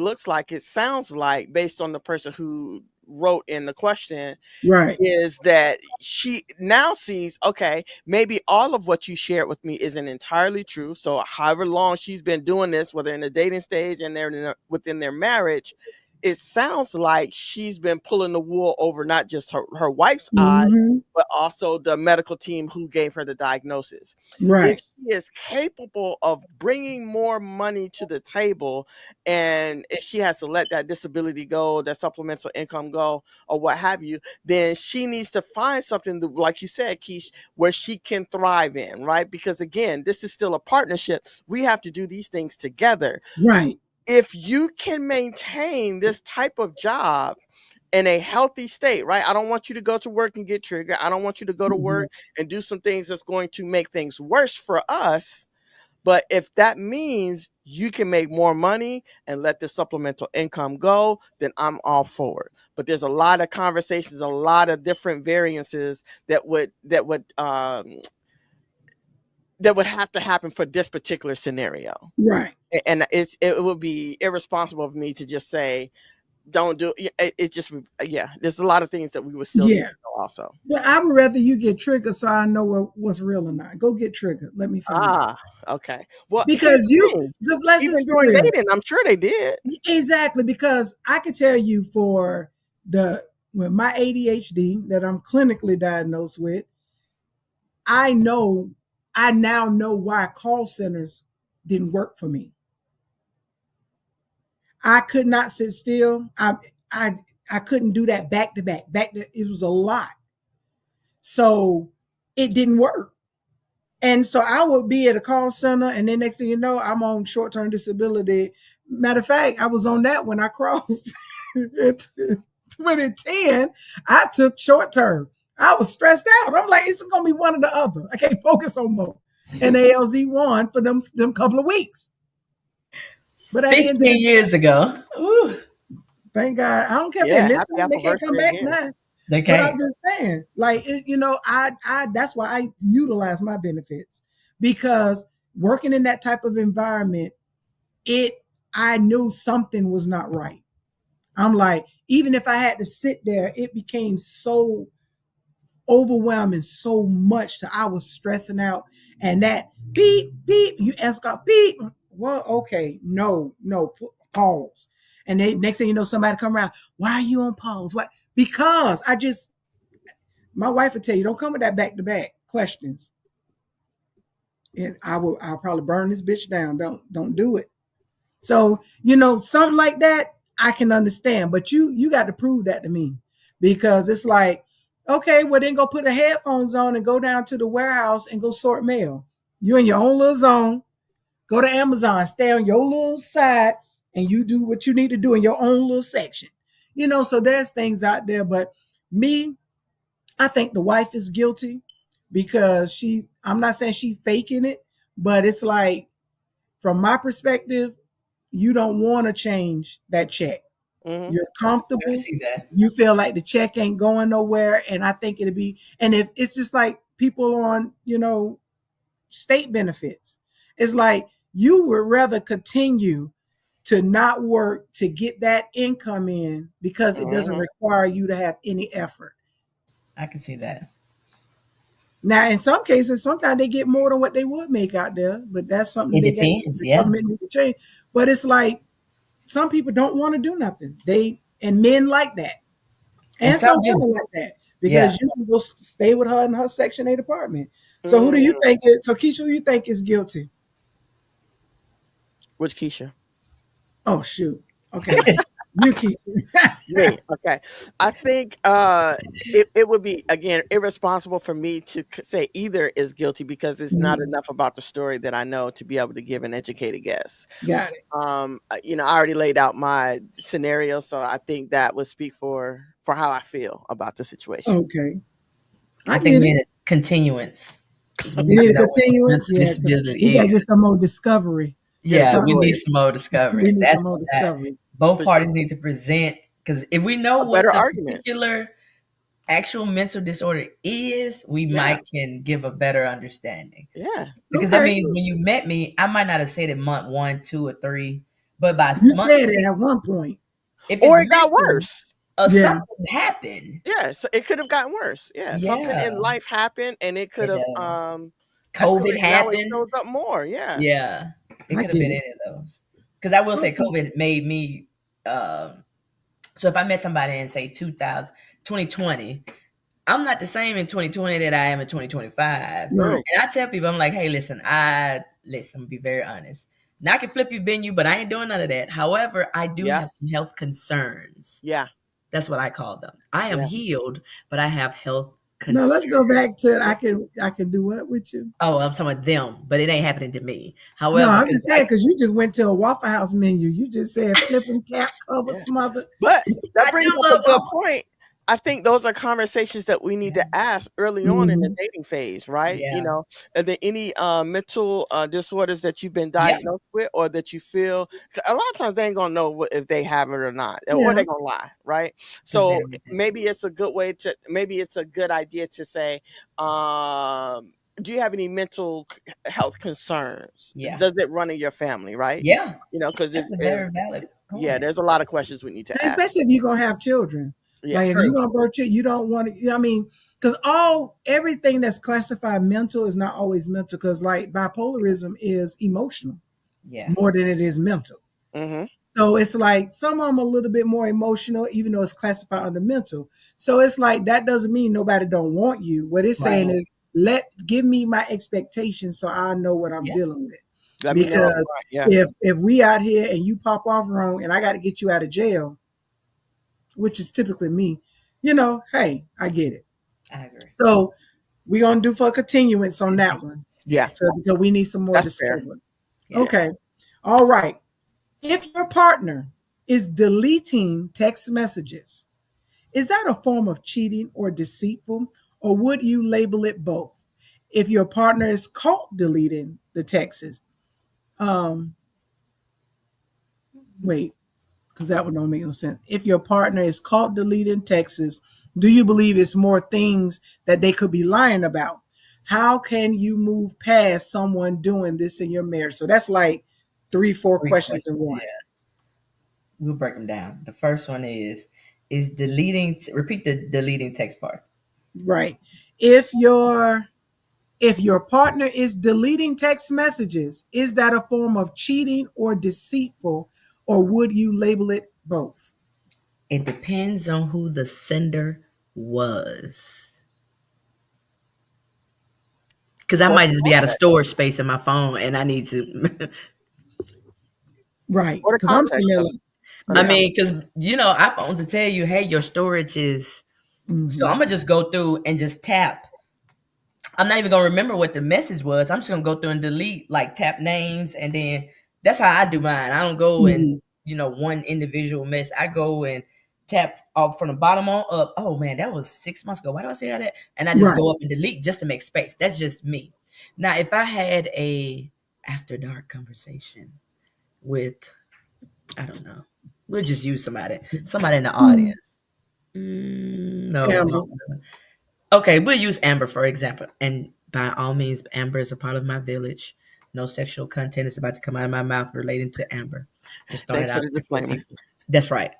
sounds like, based on the person who wrote in the question, is that she now sees, okay, maybe all of what you shared with me isn't entirely true. So however long she's been doing this, whether in the dating stage and they're within their marriage, it sounds like she's been pulling the wool over not just her wife's eye, but also the medical team who gave her the diagnosis. If she is capable of bringing more money to the table, and if she has to let that disability go, that supplemental income go, or what have you, then she needs to find something that, like you said, Keish, where she can thrive in, right? Because again, this is still a partnership. We have to do these things together. Right. If you can maintain this type of job in a healthy state, right? I don't want you to go to work and get triggered. I don't want you to go to work and do some things that's going to make things worse for us. But if that means you can make more money and let the supplemental income go, then I'm all for it. But there's a lot of conversations, a lot of different variances that would that would have to happen for this particular scenario. Right. And it would be irresponsible of me to just say, don't do it. It just, yeah, there's a lot of things that we would still do also. But I would rather you get triggered so I know what's real or not. Go get triggered. Let me find out. Okay. Well, because let's even during dating, I'm sure they did. Exactly, because I could tell you with my ADHD that I'm clinically diagnosed with, I now know why call centers didn't work for me. I could not sit still. I couldn't do that back to back. It was a lot. So it didn't work. And so I would be at a call center, and then next thing you know, I'm on short-term disability. Matter of fact, I was on that when I crossed 2010. I took short-term. I was stressed out. I'm like, it's going to be one or the other. I can't focus on both. And ALZ won for them couple of weeks. But 15 years ago. Ooh. Thank God. I don't care if they listen. They can't come back now. They can't. But I'm just saying, like, I that's why I utilize my benefits, because working in that type of environment, I knew something was not right. I'm like, even if I had to sit there, it became so overwhelming, so much that I was stressing out. And that beep, beep, you ask out beep. Well, okay, no, pause. And next thing you know, somebody come around. Why are you on pause? What? Because my wife would tell you, don't come with that back-to-back questions. And I'll probably burn this bitch down. Don't do it. So, something like that, I can understand. But you got to prove that to me. Because it's like, okay, well then go put the headphones on and go down to the warehouse and go sort mail. You're in your own little zone. Go to Amazon, stay on your little side, and you do what you need to do in your own little section. So there's things out there. But me, I think the wife is guilty because I'm not saying she's faking it, but it's like, from my perspective, you don't want to change that check. Mm-hmm. You're comfortable. I see that. You feel like the check ain't going nowhere. And I think it'll be, and if it's just like people on, state benefits, it's like you would rather continue to not work to get that income in because it doesn't require you to have any effort. I can see that. Now, in some cases, sometimes they get more than what they would make out there, but that's something the government needs to change. But it's like some people don't want to do nothing. And men like that, and some women like that, because you can go stay with her in her Section 8 apartment. So who do you think is? So Keisha, who do you think is guilty? Which Keisha? Oh shoot! Okay, you Keisha. Me. Okay, I think it would be, again, irresponsible for me to say either is guilty because it's not enough about the story that I know to be able to give an educated guess. Got it. I already laid out my scenario, so I think that would speak for how I feel about the situation. Okay, I think we need a continuance. We need a continuance. Yeah, we gotta get some more discovery. Yeah, we need some more discovery. That's more discovery. Both parties need to present, because if we know what the particular actual mental disorder is, we might can give a better understanding. Yeah. Because that means when you met me, I might not have said it month 1, 2, or 3, but by you said it at one point. Or it got worse. Something happened. Yeah, so it could have gotten worse. Yeah, something in life happened, and it could have COVID happened. It shows up more. Yeah. Yeah. It could have been any of those. Because I will say COVID made me so if I met somebody in say 2020, I'm not the same in 2020 that I am in 2025. Right. And I tell people, I'm like, hey, listen, be very honest. Now I can flip you, bend you, but I ain't doing none of that. However, I do have some health concerns. Yeah. That's what I call them. I am healed, but I have health concerns. No, let's go back to I can do what with you? Oh, I'm talking about them, but it ain't happening to me. However, no, I'm just saying, because you just went to a Waffle House menu. You just said flipping cap, cover, smother. But that brings up a good point. I think those are conversations that we need to ask early on in the dating phase, right? Yeah. Are there any mental disorders that you've been diagnosed with, or that you feel? A lot of times they ain't gonna know if they have it or not, or they gonna lie, right? So maybe it's a good idea to say, do you have any mental health concerns? Yeah. Does it run in your family, right? Yeah. Because That's a very valid point. yeah, there's a lot of questions we need to ask. Especially if you're gonna have children. Yeah, like true. if you're gonna birth you don't want to. I mean, because everything that's classified mental is not always mental. Because like bipolarism is emotional, more than it is mental. Mm-hmm. So it's like some of them a little bit more emotional, even though it's classified under mental. So it's like that doesn't mean nobody don't want you. What it's saying is give me my expectations so I know what I'm dealing with. Because if we out here and you pop off wrong and I got to get you out of jail, which is typically me, hey, I get it. I agree. So we're gonna do for a continuance on that one. Yeah. So because we need some more discovery. Okay. All right. If your partner is deleting text messages, is that a form of cheating or deceitful, or would you label it both? If your partner is caught deleting the texts, wait, because that would not make no sense. If your partner is caught deleting texts, do you believe it's more things that they could be lying about? How can you move past someone doing this in your marriage? So that's like 3-4 questions in one. Yeah. We'll break them down. The first one is deleting. Repeat the deleting text part. Right. If your partner is deleting text messages, is that a form of cheating or deceitful, or would you label it both? It depends on who the sender was. Because I might just be out of storage space in my phone and I need to. Right. Because I'm similar. I mean, because, iPhones will tell you, hey, your storage is. Mm-hmm. So I'm going to just go through and just tap. I'm not even going to remember what the message was. I'm just going to go through and delete, like tap names. And then that's how I do mine. I don't go and, one individual mess. I go and tap off from the bottom on up. Oh, man, that was 6 months ago. Why do I say that? And I just go up and delete just to make space. That's just me. Now, if I had a after dark conversation with, I don't know. We'll just use somebody in the audience. No. Amber. Okay, we'll use Amber, for example. And by all means, Amber is a part of my village. No sexual content is about to come out of my mouth relating to Amber. Just throwing it out. That's right.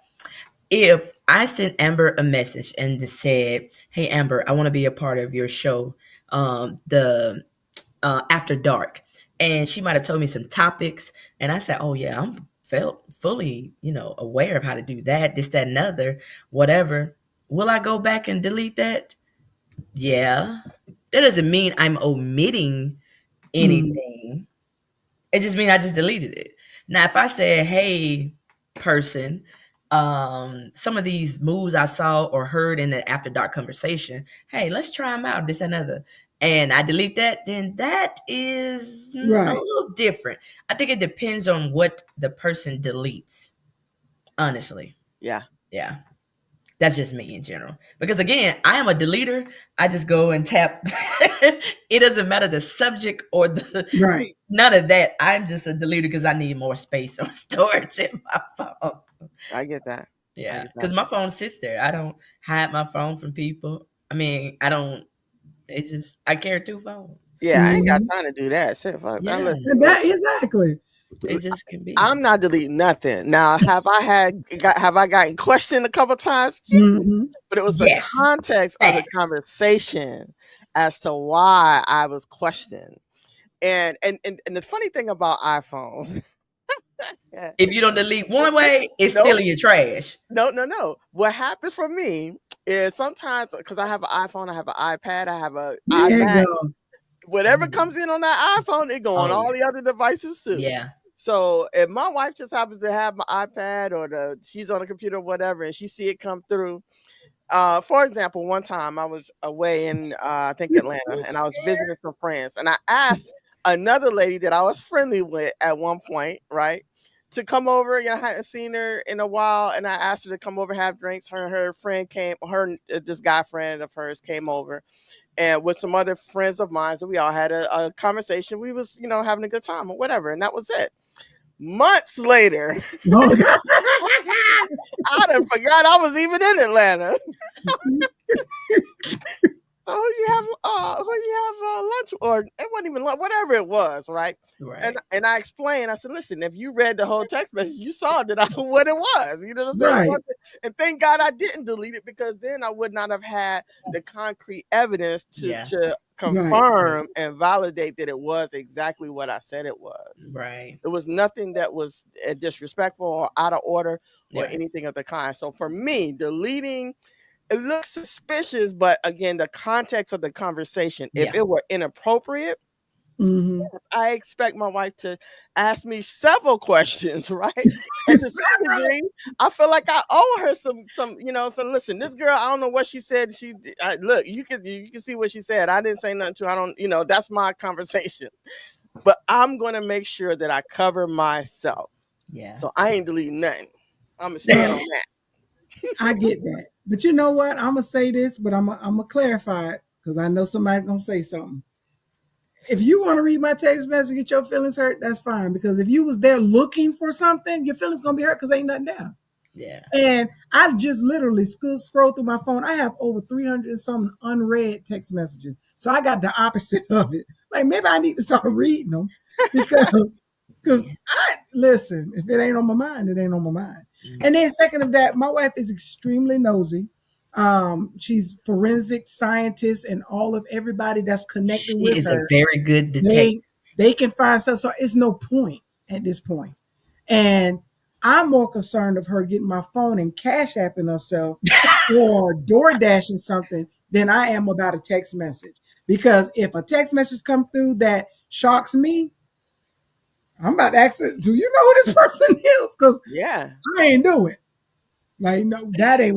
If I sent Amber a message and said, hey, Amber, I want to be a part of your show, the After Dark. And she might have told me some topics. And I said, oh, yeah, I'm fully, aware of how to do that, this, that, and other, whatever. Will I go back and delete that? Yeah. That doesn't mean I'm omitting anything. It just means I just deleted it. Now, if I said, hey, person, some of these moves I saw or heard in the After Dark conversation, hey, let's try them out, this and other, and I delete that, then that is a little different. I think it depends on what the person deletes, honestly. Yeah. That's just me in general. Because again, I am a deleter. I just go and tap. It doesn't matter the subject or none of that. I'm just a deleter because I need more space or storage in my phone. I get that. Yeah, because my phone sits there. I don't hide my phone from people. I mean, I don't. It's just I carry 2 phones. Yeah, I ain't got time to do that. Exactly. It just can be. I'm not deleting nothing. Now, have I gotten questioned a couple times? But it was the context of the conversation as to why I was questioned. And the funny thing about iPhones, if you don't delete one way, it's still in your trash. No. What happens for me is sometimes, because I have an iPhone, I have an iPad, I have an iPad. Whatever comes in on that iPhone, it go on all the other devices too. Yeah. So if my wife just happens to have my iPad or she's on the computer or whatever, and she see it come through. For example, one time I was away in I think Atlanta, and I was visiting some friends, and I asked another lady that I was friendly with at one point, right, to come over. I hadn't seen her in a while, and I asked her to come over, have drinks. Her friend came. This guy friend of hers came over. And with some other friends of mine, so we all had a conversation. We was, having a good time or whatever, and that was it. Months later, I done forgot I was even in Atlanta. So who you have lunch, or it wasn't even lunch, whatever it was, right? Right. And I explained, I said, listen, if you read the whole text message, you saw that what it was. You know what I'm saying? Right. And thank God I didn't delete it, because then I would not have had the concrete evidence Yeah. to confirm and validate that it was exactly what I said it was. Right. It was nothing that was disrespectful or out of order or Yeah. anything of the kind. So for me, deleting, it looks suspicious, but again, the context of the conversation, if Yeah. it were inappropriate, Mhm. yes, I expect my wife to ask me several questions, right? And to some degree, I feel like I owe her some, so listen, this girl, I don't know what she said. Look, you can see what she said. I didn't say nothing to her. I don't, that's my conversation. But I'm going to make sure that I cover myself. Yeah. So I ain't deleting nothing. I'm going to stand on that. I get that. But you know what? I'm going to say this, but I'm going to clarify it, because I know somebody's going to say something. If you want to read my text message and get your feelings hurt, that's fine. Because if you was there looking for something, your feelings going to be hurt because ain't nothing there. Yeah. And I've just literally scrolled through my phone. I have over 300 and some unread text messages. So I got the opposite of it. Like, maybe I need to start reading them, because listen, if it ain't on my mind, it ain't on my mind. Mm-hmm. And then second of that, my wife is extremely nosy. She's forensic scientist, and all of everybody that's connected with her. She is a very good detective. They can find stuff. So it's no point at this point. And I'm more concerned of her getting my phone and Cash Apping herself or door dashing something than I am about a text message. Because if a text message come through that shocks me, I'm about to ask her, do you know who this person is? Because I ain't do it. Like, no, that ain't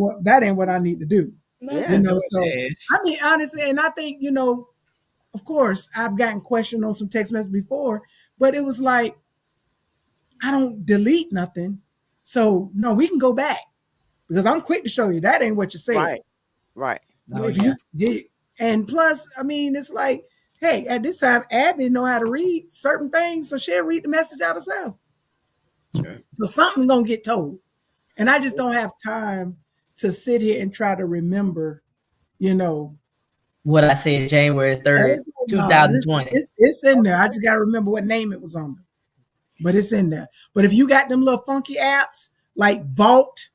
what I need to do. Yeah. You know, so I mean, honestly, and I think, of course, I've gotten questioned on some text messages before, but it was like, I don't delete nothing. So no, we can go back, because I'm quick to show you that ain't what you said. Right. And plus, I mean, it's like, hey, at this time, Abby know how to read certain things, so she'll read the message out herself. Sure. So something's gonna get told. And I just don't have time to sit here and try to remember, what I said January 3rd, 2020. It's in there. I just got to remember what name it was under. But it's in there. But if you got them little funky apps like Vault,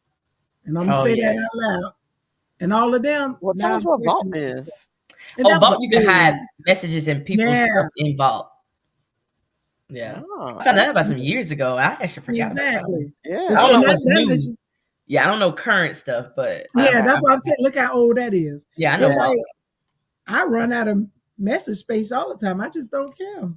and I'm going to say that out loud, and all of them. Well, tell us what Vault is. Vault, you can hide messages and people's stuff in Vault. Yeah. I found that about some years ago. I actually forgot. Exactly. Yeah. I don't know what's new. Yeah, I don't know current stuff, but that's why I'm saying, look how old that is. Yeah, I know. Like, I run out of message space all the time. I just don't care.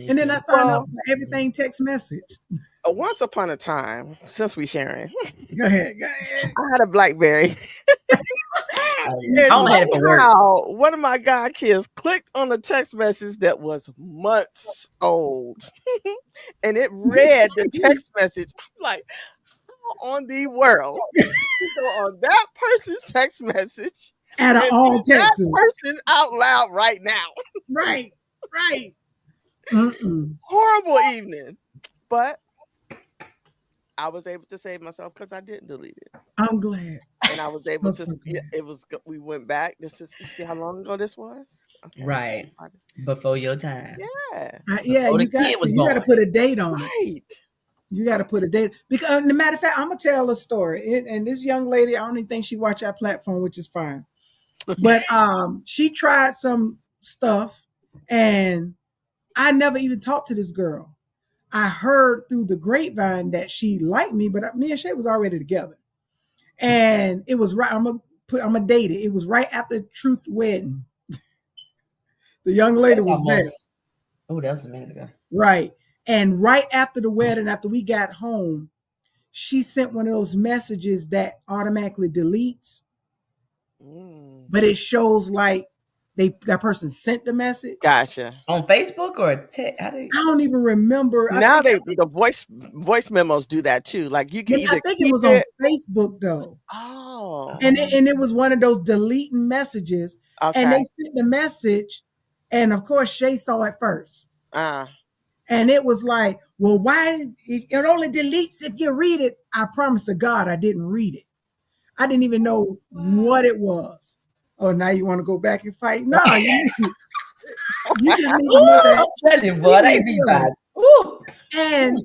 And then I sign up for everything text message. Once upon a time, since we sharing, go ahead. I had a BlackBerry. One of my god kids clicked on a text message that was months old, and it read the text message. I'm like, how on the world go on that person's text message? Out of all texts, that person out loud right now. Right. Horrible evening, but I was able to save myself because I didn't delete it. I'm glad, and I was able to. It was. We went back. You see how long ago this was? Okay. Right before your time. Yeah. You got to put a date on it. Right. You got to put a date, because, as a matter of fact, I'm gonna tell a story. And this young lady, I don't even think she watched our platform, which is fine. But she tried some stuff, and I never even talked to this girl. I heard through the grapevine that she liked me, but me and Shay was already together. And it was right. I'm gonna date it. It was right after Truth wedding. The young lady was there. Oh, that was a minute ago. Right. And right after the wedding, after we got home, she sent one of those messages that automatically deletes. But it shows like that person sent the message. Gotcha. On Facebook or I don't even remember. Now the voice memos do that too. Like you can either. I think it was on Facebook though. Oh. And it was one of those deleting messages. Okay. And they sent the message, and of course Shay saw it first. And it was like, well, why it only deletes if you read it? I promise to God, I didn't read it. I didn't even know what it was. oh, now you want to go back and fight? No, you just need to Ooh, know that. I'm telling you, boy, they be bad. And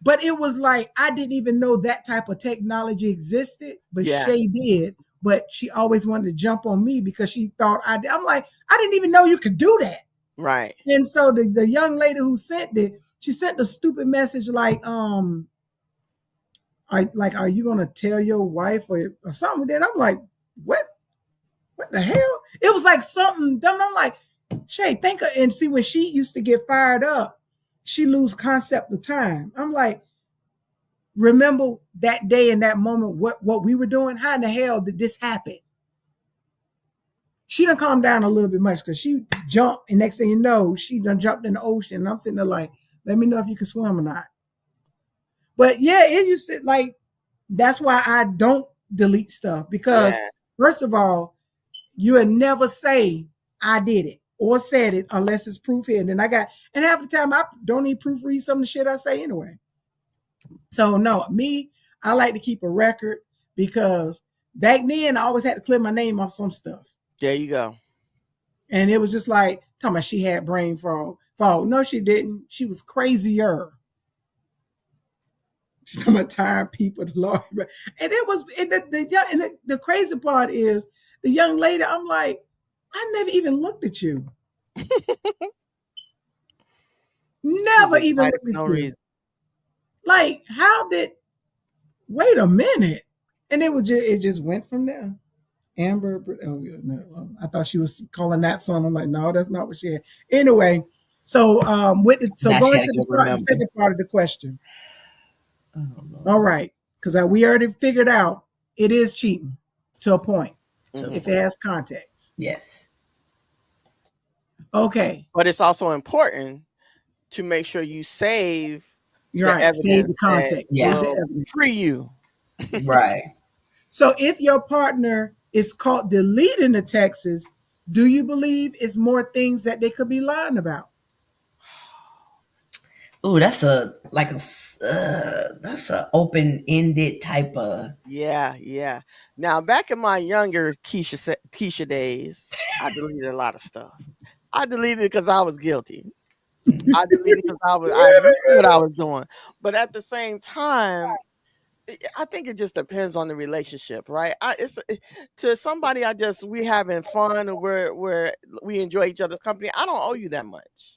but it was like I didn't even know that type of technology existed, but Shay did. But she always wanted to jump on me because she thought I'm like, I didn't even know you could do that. Right. And so the young lady who sent it, she sent a stupid message like, are you gonna tell your wife or something? Then I'm like, what the hell? It was like something dumb. I'm like, Shay, think of, and see when she used to get fired up, she lose concept of time. I'm like, remember that day and that moment, what we were doing? How in the hell did this happen? She done calmed down a little bit much because she jumped, and next thing you know, she done jumped in the ocean. And I'm sitting there like, let me know if you can swim or not. But yeah, it used to like, that's why I don't delete stuff because first of all, you would never say I did it or said it unless it's proof here. And then and half the time I don't even proofread some of the shit I say anyway. So no, I like to keep a record because back then I always had to clear my name off some stuff. There you go. And it was just like, talking about she had brain fog. No, she didn't. She was crazier. Some of time people, the Lord. And it was, and the crazy part is the young lady, I'm like, I never even looked at you. Never even looked at you. Reason. Like, wait a minute. And it just went from there. Amber, no, I thought she was calling that song. I'm like, no, that's not what she had. Anyway, so going to the second part of the question. Oh, all right, because we already figured out it is cheating to a point if it has context. Yes. Okay. But it's also important to make sure you save evidence. Save the context. Yeah. Free you. Right. So if your partner is caught deleting the texts, do you believe it's more things that they could be lying about? Ooh, that's a open-ended type of. Yeah. Now, back in my younger Keisha days, I deleted a lot of stuff. I deleted it because I was guilty. I deleted because I knew what I was doing. But at the same time, I think it just depends on the relationship, right? To somebody we having fun and we enjoy each other's company. I don't owe you that much.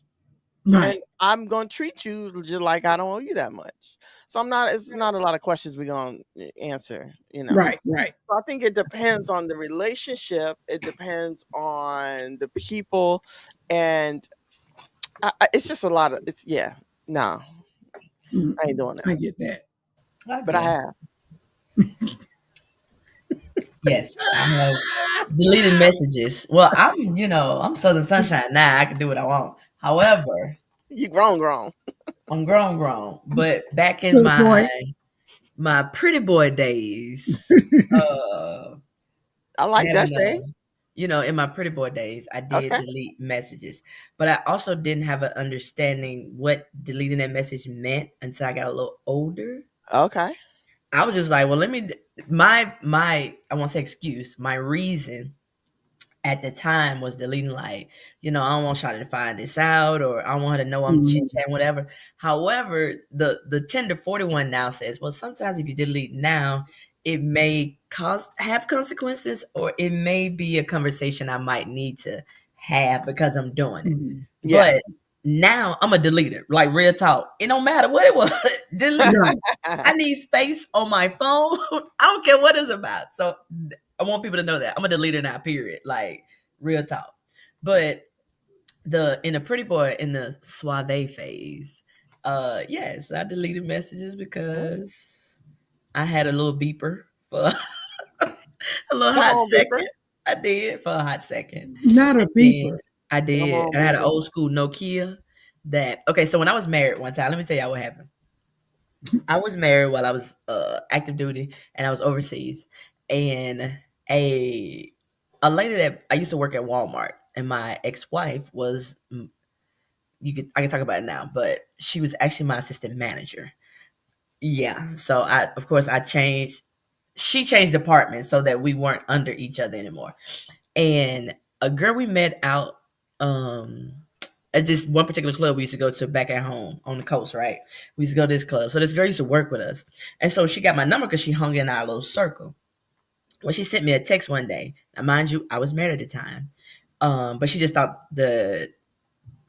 Right. And I'm going to treat you just like I don't owe you that much. So it's not a lot of questions we're going to answer, Right. So I think it depends on the relationship. It depends on the people. And it's just a lot of, no. I ain't doing that. I get that. But I have. Yes, I have deleted messages. Well, I'm Southern Sunshine now. I can do what I want. However, you grown. I'm grown. But back in my pretty boy days, I like that thing. In my pretty boy days, I did delete messages, but I also didn't have an understanding what deleting that message meant until I got a little older. Okay. I was just like, well, I won't say excuse, my reason at the time was deleting, like, I don't want Shawty to find this out, or I don't want her to know I'm chit-chatting, whatever. However, the 10-41 now says, well, sometimes if you delete now, it may have consequences, or it may be a conversation I might need to have because I'm doing it. Yeah. But now I'm a deleter, like real talk. It don't matter what it was. Delete. I need space on my phone. I don't care what it's about. So I want people to know that I'm a deleter now, period. Like real talk. But in the pretty boy, in the suave phase, yes, I deleted messages because I had a little beeper for a little hot second. Beeper. I did for a hot second. Not a beeper. I did. I had an old school Nokia so when I was married one time, let me tell y'all what happened. I was married while I was active duty and I was overseas, and a lady that I used to work at Walmart, and my ex-wife was, I can talk about it now, but she was actually my assistant manager. Yeah. So she changed departments so that we weren't under each other anymore. and a girl we met out at this one particular club we used to go to back at home on the coast, right? We used to go to this club. So this girl used to work with us. And so she got my number because she hung in our little circle. Well, she sent me a text one day. Now, mind you, I was married at the time. But she just thought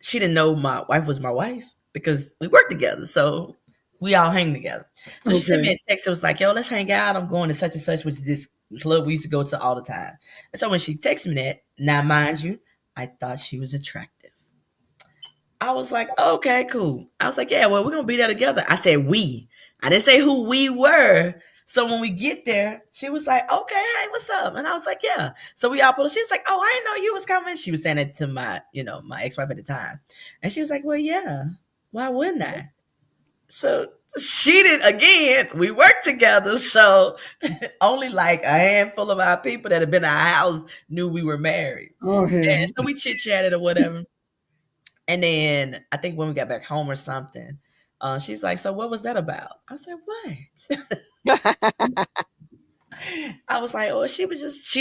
she didn't know my wife was my wife because we worked together. So we all hang together. So she sent me a text. It was like, yo, let's hang out. I'm going to such and such, which is this club we used to go to all the time. And so when she texted me that, now mind you, I thought she was attractive. I was like, okay, cool. I was like, yeah, well, we're going to be there together. I said we. I didn't say who we were. So when we get there, she was like, okay, hey, what's up? And I was like, yeah. So we all pulled. She was like, oh, I didn't know you was coming. She was saying it to my ex-wife at the time. And she was like, well, yeah, why wouldn't I? So she did again. We worked together. So only like a handful of our people that had been in our house knew we were married. Oh, and so we chit-chatted or whatever. And then I think when we got back home or something, she's like, so what was that about? I said, what? I was like, oh, she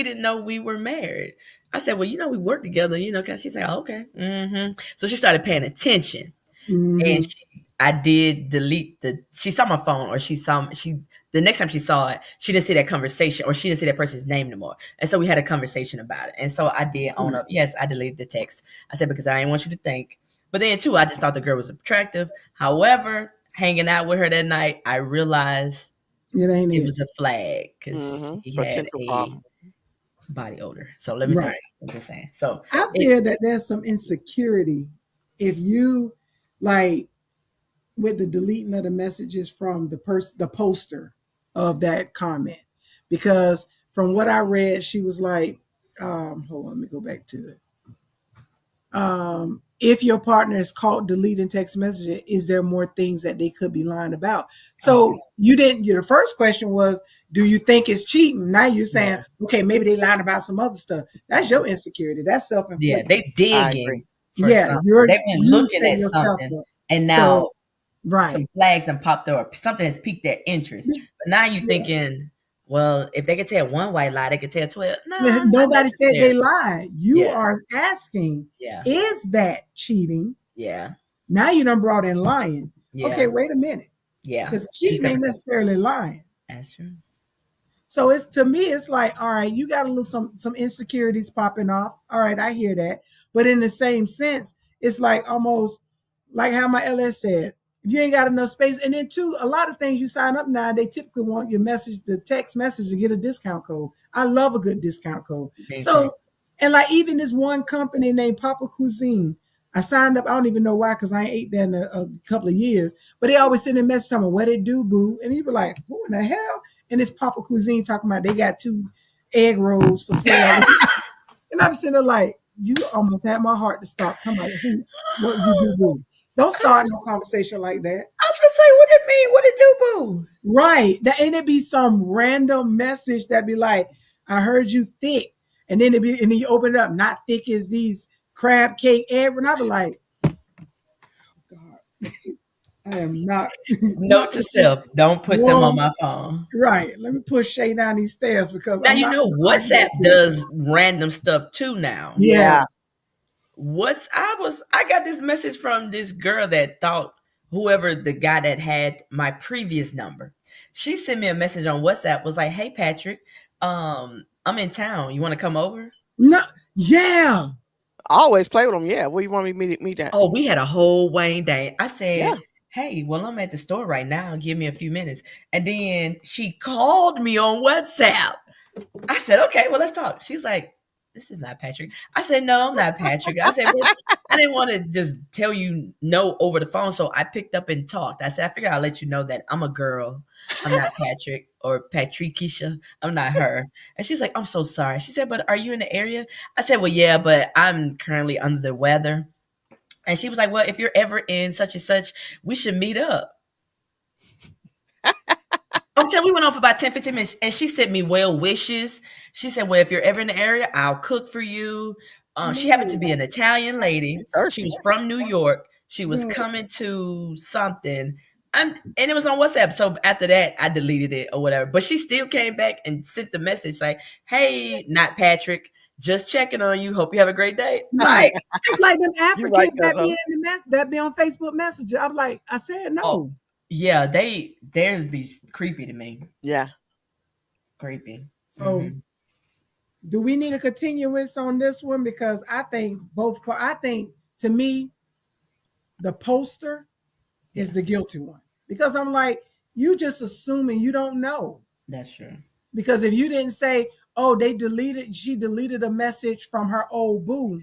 didn't know we were married. I said, well, we work together, cause she's like, oh, okay. Mm-hmm. So she started paying attention. Mm-hmm. And I did delete she saw my phone, or the next time she saw it, she didn't see that conversation, or she didn't see that person's name anymore. And so we had a conversation about it. And so I did own up. Yes, I deleted the text. I said, because I didn't want you to think. But then too, I just thought the girl was attractive. However, hanging out with her that night, I realized it was a flag because she had a body odor. So let me know. I'm just saying. So I feel that there's some insecurity if you like with the deleting of the messages from the poster of that comment, because from what I read, she was like, hold on, let me go back to it. If your partner is caught deleting text messages, is there more things that they could be lying about? So the first question was, do you think it's cheating? Now you're saying, okay, maybe they lying about some other stuff. That's your insecurity. That's self-inflicted. Yeah, they digging. Yeah, they've been looking at something, and now some flags have popped up, or something has piqued their interest. But now you're thinking, well, if they could tell one white lie, they could tell 12. No, nobody said they lied. You are asking, is that cheating? Yeah. Now you done brought in lying. Yeah. Okay, wait a minute. Yeah. Because cheating ain't necessarily lying. That's true. So to me, it's like, all right, you got a little some insecurities popping off. All right, I hear that. But in the same sense, it's like almost like how my LS said, if you ain't got enough space, and then too, a lot of things you sign up now, they typically want your the text message to get a discount code. I love a good discount code. So, and like even this one company named Papa Cuisine, I signed up. I don't even know why, because I ain't ate there in a couple of years. But they always send a message telling me what they do, boo. And you be like, who in the hell? And it's Papa Cuisine talking about they got 2 egg rolls for sale. And I'm sitting there like, you almost had my heart to stop. Talking about what you do, boo. Don't start no conversation like that. I was gonna say, what it mean? What it do, boo? Right. And it be some random message that be like, I heard you thick. And then and then you open it up, not thick as these crab cake egg. And I be like, oh God. I am not. Note to self, don't put them on my phone. Right. Let me push Shay down these stairs, because now WhatsApp does random stuff too now. Yeah. I got this message from this girl that thought whoever the guy that had my previous number. She sent me a message on WhatsApp, was like, hey Patrick, I'm in town. You want to come over? No, yeah. I always play with them. Yeah. Where you want me to meet that? Oh, we had a whole Wayne day. I said, hey, well, I'm at the store right now. Give me a few minutes. And then she called me on WhatsApp. I said, okay, well, let's talk. She's like, this is not Patrick. I said, no, I'm not Patrick. I said, well, I didn't want to just tell you no over the phone. So I picked up and talked. I said, I figured I'll let you know that I'm a girl. I'm not Patrick or Patrickisha. I'm not her. And she's like, I'm so sorry. She said, but are you in the area? I said, well, yeah, but I'm currently under the weather. And she was like, well, if you're ever in such and such, we should meet up. Until we went on for about 10, 15 minutes, and she sent me well wishes. She said, well, if you're ever in the area, I'll cook for you. She happened to be an Italian lady. She was from New York. She was coming to something. And it was on WhatsApp. So after that, I deleted it or whatever. But she still came back and sent the message like, hey, not Patrick. just checking on you. Hope you have a great day. Like, it's like them You right, Africans that be Cuzzo. in the that be on Facebook Messenger. I'm like, I said no. Oh, yeah, theirs be creepy to me. Yeah. Creepy. So, do we need a continuance on this one? Because I think to me, the poster is the guilty one. Because I'm like, you just assuming you don't know. That's true. Because if you didn't say, oh, she deleted a message from her old boo.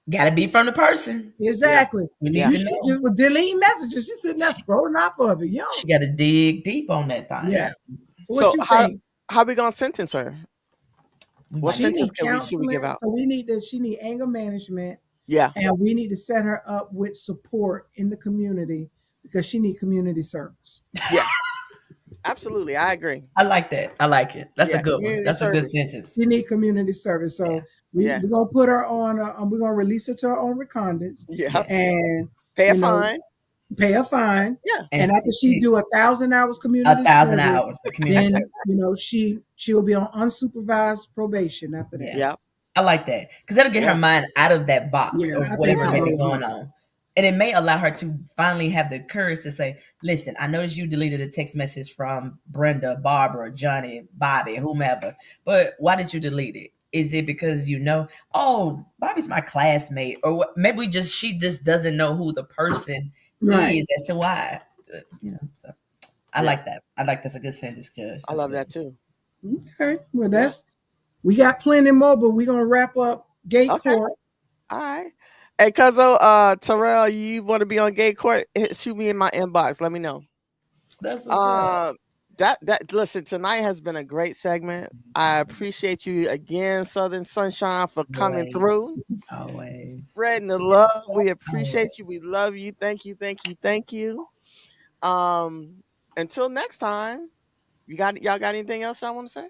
Gotta be from the person. Exactly. Yeah. You just was deleting messages. She's sitting there scrolling off of it. She got to dig deep on that thing. Yeah. So what you think? How we gonna sentence her? What sentence should we give out? So she need anger management. Yeah. And we need to set her up with support in the community because she need community service. Yeah. Absolutely. I agree. I like that. I like it. That's a good one. That's a good sentence. You need community service. So we're going to put her on, we're going to release her to her own recondits. Yeah. And pay a fine. Pay a fine. Yeah. And after she do 1,000 hours community service. 1,000 hours of community service. Then, she will be on unsupervised probation after that. Yeah. I like that. Because that'll get her mind out of that box of whatever may be going on. And it may allow her to finally have the courage to say, listen, I noticed you deleted a text message from Brenda, Barbara, Johnny, Bobby, whomever. But why did you delete it? Is it because oh, Bobby's my classmate? Or maybe she just doesn't know who the person is as to why. So I like that. I like that's a good sentence, Judge. I love that too. Okay. Well, we got plenty more, but we're going to wrap up Gay Court. All right. Hey, Cuzzo, Terrell, you want to be on Gay Court? Shoot me in my inbox. Let me know. That's what's listen, tonight has been a great segment. I appreciate you again, Southern Sunshine, for coming through. Always. Spreading the love. We appreciate you. We love you. Thank you. Thank you. Thank you. Until next time, y'all got anything else y'all want to say?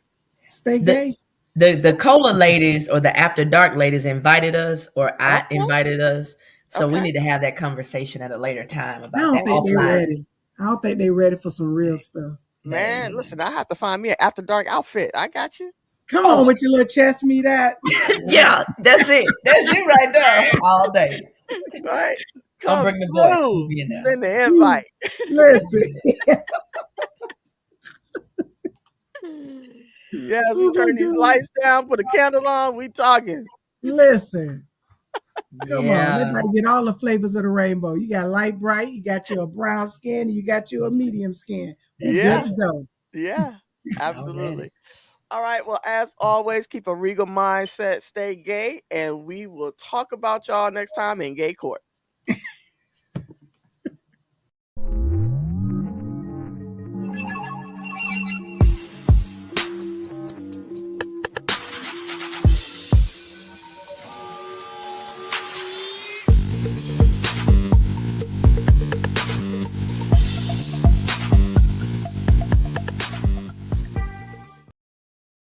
Stay gay. The Cola ladies or the After Dark ladies invited us, or I invited us. So we need to have that conversation at a later time about that. I don't think they're ready. I don't think they're ready for some real stuff. Man, listen, I have to find me an After Dark outfit. I got you. Come on with your little chest meat out. Yeah, that's it. That's you right there all day. Right. Come bring the voice. Send the invite. Listen. Yes, we turn these lights down, put a candle on. We talking. Listen. Come on, everybody get all the flavors of the rainbow. You got light bright, you got your brown skin, you got your medium skin. Yeah, absolutely. All right. Well, as always, keep a regal mindset, stay gay, and we will talk about y'all next time in Gay Court.